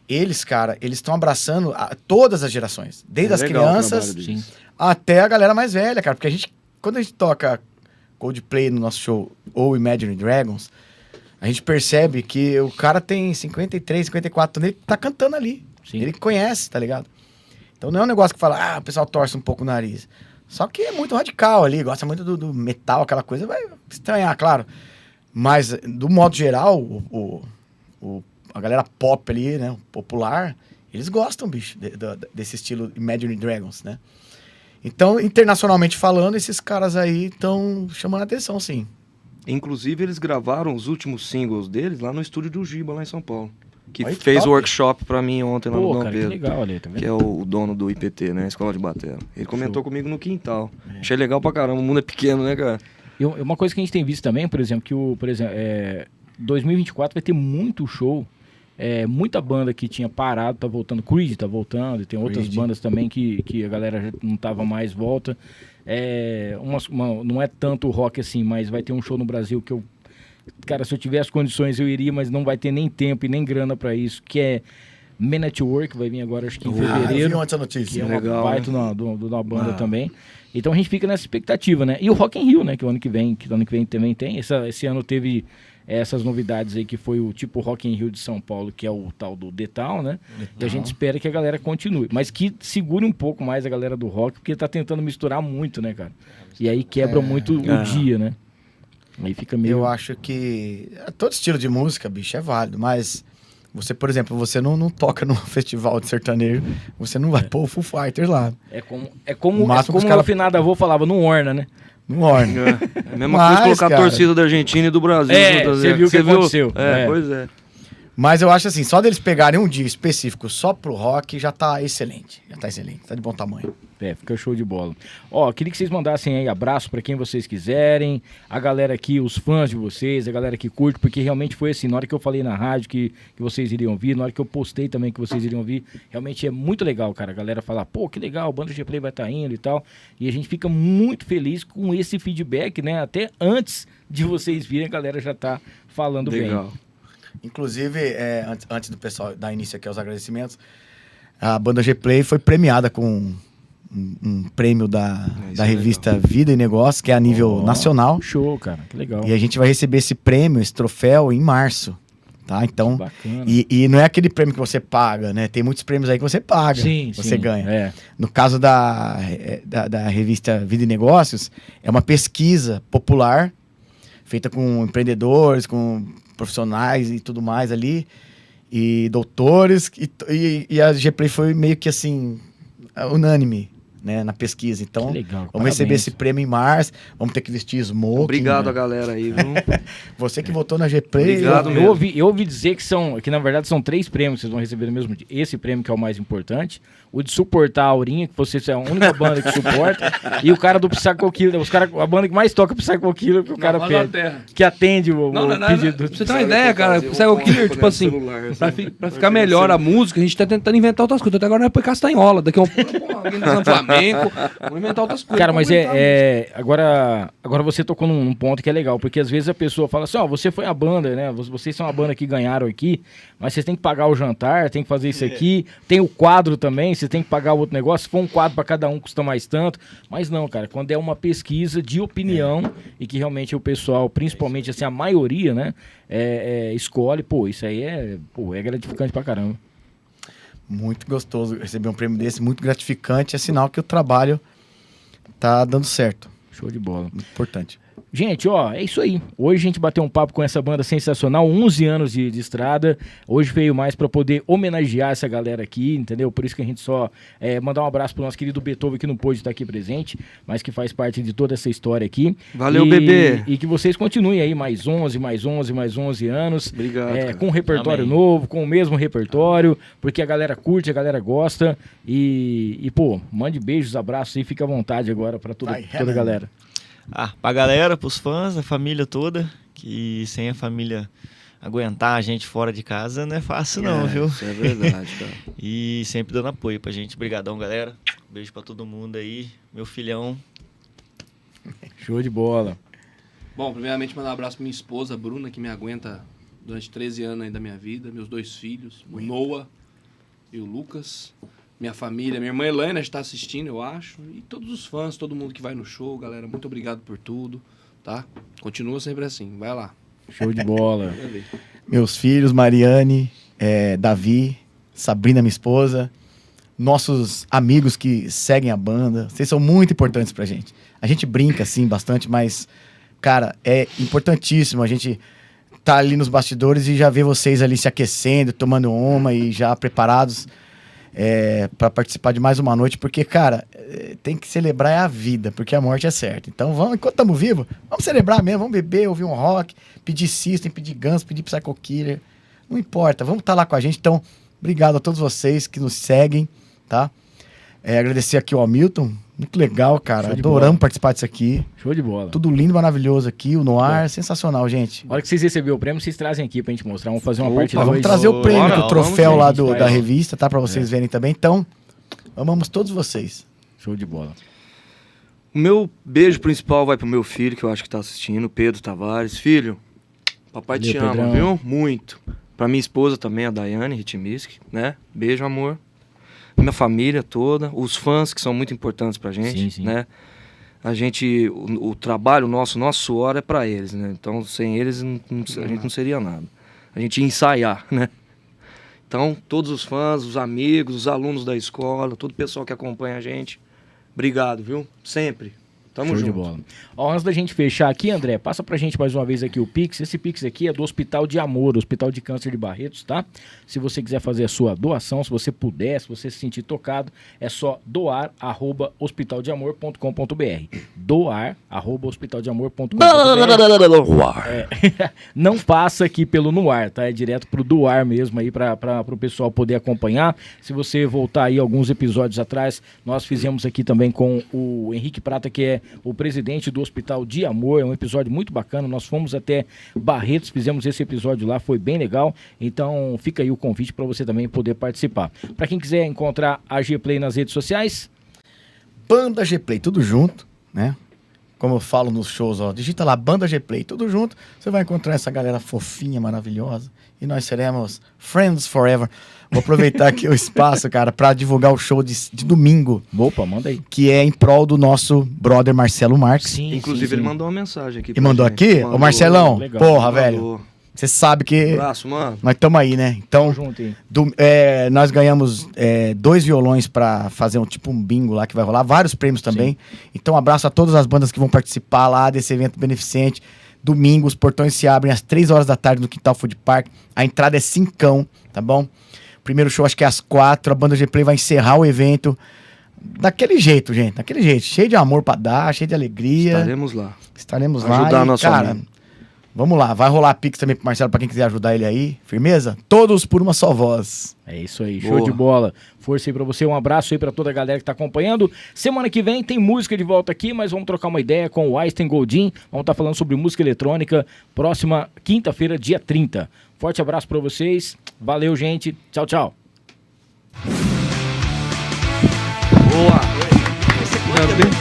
Speaker 8: Eles, cara, eles estão abraçando todas as gerações. Desde as crianças até a galera mais velha, cara. Porque quando a gente toca Coldplay no nosso show, ou Imagine Dragons... A gente percebe que o cara tem 53, 54 anos, ele tá cantando ali. Sim. Ele conhece, tá ligado? Então não é um negócio que fala, o pessoal torce um pouco o nariz. Só que é muito radical ali, gosta muito do metal, aquela coisa, vai estranhar, claro. Mas, do modo geral, a galera pop ali, né, popular, eles gostam, bicho, desse estilo Imagine Dragons, né? Então, internacionalmente falando, esses caras aí estão chamando a atenção, sim.
Speaker 7: Inclusive, eles gravaram os últimos singles deles lá no estúdio do Giba, lá em São Paulo. Que
Speaker 8: Aí,
Speaker 7: fez
Speaker 8: top.
Speaker 7: o workshop pra mim ontem lá no Dom
Speaker 5: cara,
Speaker 7: Pedro.
Speaker 5: que legal ali, tá vendo?
Speaker 7: Que é o dono do IPT, né? Escola de Batera. Ele comentou comigo no quintal. Achei legal pra caramba, o mundo é pequeno, né, cara?
Speaker 5: E uma coisa que a gente tem visto também, por exemplo, que 2024 vai ter muito show. Muita banda que tinha parado, tá voltando. Creed tá voltando, e tem outras bandas também que a galera já não tava mais volta. Não é tanto rock assim, mas vai ter um show no Brasil que cara, se eu tivesse condições eu iria, mas não vai ter nem tempo e nem grana pra isso, que é Men at Work, vai vir agora acho que em fevereiro.
Speaker 8: Eu vi essa notícia.
Speaker 5: Que é uma baita da banda também. Então a gente fica nessa expectativa, né? E o Rock in Rio, né? Que o ano que vem também tem. Esse ano teve essas novidades aí, que foi o tipo Rock in Rio de São Paulo, que é o tal do The Town, né? E a gente espera que a galera continue. Mas que segure um pouco mais a galera do rock, porque tá tentando misturar muito, né, cara? E aí quebra muito o dia, né? Aí fica meio...
Speaker 8: Eu acho que todo estilo de música, bicho, é válido, mas você, por exemplo, você não toca num festival de sertanejo, você não vai pôr o Foo Fighters lá.
Speaker 5: É como o afinado avô falava, não orna, né?
Speaker 8: Não orna.
Speaker 7: É a mesma coisa colocar a torcida da Argentina e do Brasil.
Speaker 5: Você viu o que aconteceu.
Speaker 7: Pois é.
Speaker 8: Mas eu acho assim, só deles pegarem um dia específico só pro rock, já tá excelente. Tá de bom tamanho.
Speaker 5: Fica show de bola. Ó, queria que vocês mandassem aí abraço pra quem vocês quiserem, a galera aqui, os fãs de vocês, a galera que curte, porque realmente foi assim, na hora que eu falei na rádio que vocês iriam vir, na hora que eu postei também que vocês iriam vir, realmente é muito legal, cara, a galera falar, pô, que legal, o Banda G-Play vai estar indo e tal, e a gente fica muito feliz com esse feedback, né, até antes de vocês virem, a galera já tá falando
Speaker 7: legal.
Speaker 5: bem.
Speaker 8: Inclusive, antes do pessoal dar início aqui aos agradecimentos, a Banda G-Play foi premiada com um prêmio da revista Vida e Negócios, que é a nível nacional.
Speaker 5: Show, cara, que legal.
Speaker 8: E a gente vai receber esse prêmio, esse troféu, em março. Tá? Então, e não é aquele prêmio que você paga, né? Tem muitos prêmios aí que você paga, você ganha. No caso da revista Vida e Negócios, é uma pesquisa popular, feita com empreendedores, com profissionais e tudo mais ali, e doutores, e a G-Play foi meio que assim, unânime, né, na pesquisa. Então, vamos receber esse prêmio em março, vamos ter que vestir smoking.
Speaker 7: Obrigado,
Speaker 8: né?
Speaker 7: a galera aí, viu?
Speaker 8: Você que votou na G-Play.
Speaker 7: Obrigado,
Speaker 5: eu ouvi dizer que na verdade são 3 prêmios que vocês vão receber no mesmo dia. Esse prêmio que é o mais importante, o de suportar a Aurinha, que você é a única banda que suporta, e o cara do Psycho Killer, a banda que mais toca Psycho Killer, que o cara pede, que atende o pedido.
Speaker 6: Pra você ter uma ideia, cara, Psycho Killer, tipo assim, pra ficar melhor a música, a gente tá tentando inventar outras coisas. Até agora não é pra castanhola, daqui a um pouco alguém tá no Flamengo, vamos inventar outras coisas.
Speaker 5: Cara, mas agora você tocou num ponto que é legal, porque às vezes a pessoa fala assim, você foi a banda, né, vocês são a banda que ganharam aqui, mas vocês têm que pagar o jantar, tem que fazer isso aqui, tem o quadro também, você tem que pagar o outro negócio, se for um quadro para cada um custa mais tanto, mas não, cara, quando é uma pesquisa de opinião e que realmente o pessoal, principalmente assim, a maioria, né, escolhe, isso aí é gratificante pra caramba.
Speaker 8: Muito gostoso receber um prêmio desse, muito gratificante, é sinal que o trabalho tá dando certo.
Speaker 5: Show de bola.
Speaker 8: Muito importante.
Speaker 5: Gente, é isso aí. Hoje a gente bateu um papo com essa banda sensacional, 11 anos de estrada. Hoje veio mais pra poder homenagear essa galera aqui, entendeu? Por isso que a gente só mandar um abraço pro nosso querido Beethoven, que não pôde estar aqui presente, mas que faz parte de toda essa história aqui.
Speaker 7: Valeu, bebê!
Speaker 5: E que vocês continuem aí mais 11 anos.
Speaker 7: Obrigado.
Speaker 5: Com um repertório novo, com o mesmo repertório, porque a galera curte, a galera gosta. E mande beijos, abraços e fica à vontade agora pra toda a galera.
Speaker 9: Pra galera, pros fãs, a família toda, que sem a família aguentar a gente fora de casa não é fácil não, viu?
Speaker 7: Isso é verdade, cara.
Speaker 9: E sempre dando apoio pra gente. Obrigadão, galera. Beijo pra todo mundo aí. Meu filhão.
Speaker 5: Show de bola.
Speaker 6: Bom, primeiramente mandar um abraço pra minha esposa, Bruna, que me aguenta durante 13 anos aí da minha vida, meus 2 filhos, o Noah e o Lucas. Minha família, minha irmã Helena está assistindo, eu acho. E todos os fãs, todo mundo que vai no show, galera, muito obrigado por tudo, tá? Continua sempre assim, vai lá.
Speaker 5: Show de bola.
Speaker 8: Meus filhos, Mariane, Davi, Sabrina, minha esposa, nossos amigos que seguem a banda, vocês são muito importantes pra gente. A gente brinca, assim, bastante, mas, cara, é importantíssimo a gente tá ali nos bastidores e já ver vocês ali se aquecendo, tomando uma e já preparados para participar de mais uma noite, porque, cara, tem que celebrar a vida, porque a morte é certa. Então, enquanto estamos vivos, vamos celebrar mesmo, vamos beber, ouvir um rock, pedir System, pedir Guns, pedir Psycho Killer, não importa, vamos estar lá com a gente. Então, obrigado a todos vocês que nos seguem, tá? Agradecer aqui ao Hamilton, muito legal, cara, adoramos participar disso aqui.
Speaker 5: Show de bola.
Speaker 8: Tudo lindo, maravilhoso aqui, o Noir, sensacional, gente.
Speaker 5: A hora que vocês receberem o prêmio, vocês trazem aqui pra gente mostrar, vamos fazer uma parte
Speaker 8: vamos trazer o prêmio, o troféu lá da revista, tá? Pra vocês verem também. Então, amamos todos vocês.
Speaker 5: Show de bola.
Speaker 7: O meu beijo principal vai pro meu filho, que eu acho que tá assistindo, Pedro Tavares. Filho, papai te ama,
Speaker 5: Pedrão.
Speaker 7: viu? Muito. Pra minha esposa também, a Daiane Ritmisk, né? Beijo, amor. Minha família toda, os fãs que são muito importantes pra gente, né? A gente, o trabalho nosso suor é pra eles, né? Então, sem eles, a gente não seria nada. A gente ia ensaiar, né? Então, todos os fãs, os amigos, os alunos da escola, todo o pessoal que acompanha a gente, obrigado, viu? Sempre. Tamo
Speaker 5: Show
Speaker 7: junto.
Speaker 5: de bola. Ó, antes da gente fechar aqui, André, passa pra gente mais uma vez aqui o Pix. Esse Pix aqui é do Hospital de Amor, Hospital de Câncer de Barretos, tá? Se você quiser fazer a sua doação, se você puder, se você se sentir tocado, é só doar@hospitaldeamor.com.br. Doar@hospitaldeamor.com.br. Não passa aqui pelo Nuar, tá? É direto pro Doar mesmo aí para o pessoal poder acompanhar. Se você voltar aí alguns episódios atrás, nós fizemos aqui também com o Henrique Prata, que é o presidente do Hospital de Amor. É um episódio muito bacana. Nós fomos até Barretos, fizemos esse episódio lá, foi bem legal. Então fica aí o convite para você também poder participar. Para quem quiser encontrar a G-Play nas redes sociais,
Speaker 8: Banda G-Play, tudo junto, né? Como eu falo nos shows, ó, digita lá Banda G-Play, tudo junto. Você vai encontrar essa galera fofinha, maravilhosa. E nós seremos Friends Forever. Vou aproveitar aqui o espaço, cara, pra divulgar o show de domingo.
Speaker 5: opa, manda aí.
Speaker 8: Que é em prol do nosso brother Marcelo Marques.
Speaker 5: Sim,
Speaker 7: Inclusive, ele mandou uma mensagem aqui.
Speaker 8: E mandou aqui? Ô, Marcelão,
Speaker 5: legal.
Speaker 8: porra,
Speaker 7: Mandou.
Speaker 8: velho. Você sabe que
Speaker 7: Abraço, mano.
Speaker 8: nós estamos aí, né? Então,
Speaker 5: Tamo junto aí.
Speaker 8: nós ganhamos 2 violões pra fazer um bingo lá que vai rolar. Vários prêmios também. Então, abraço a todas as bandas que vão participar lá desse evento beneficente. Domingo, os portões se abrem às 3 horas da tarde no Quintal Food Park. A entrada é 5, tá bom? Primeiro show acho que é às 4. A banda G-Play vai encerrar o evento daquele jeito, gente. Daquele jeito. Cheio de amor pra dar, cheio de alegria.
Speaker 7: Estaremos lá.
Speaker 8: lá.
Speaker 7: Ajudar
Speaker 8: E,
Speaker 7: nosso
Speaker 8: cara,
Speaker 7: amigo.
Speaker 8: vamos lá. Vai rolar Pix também pro Marcelo pra quem quiser ajudar ele aí. Firmeza? Todos por uma só voz.
Speaker 5: É isso aí,
Speaker 7: Boa.
Speaker 5: show de bola. Força aí pra você, um abraço aí pra toda a galera que tá acompanhando. Semana que vem tem música de volta aqui, mas vamos trocar uma ideia com o Einstein Goldin. Vamos estar falando sobre música eletrônica, próxima quinta-feira, dia 30. Forte abraço pra vocês, valeu gente, tchau, tchau.
Speaker 7: Boa.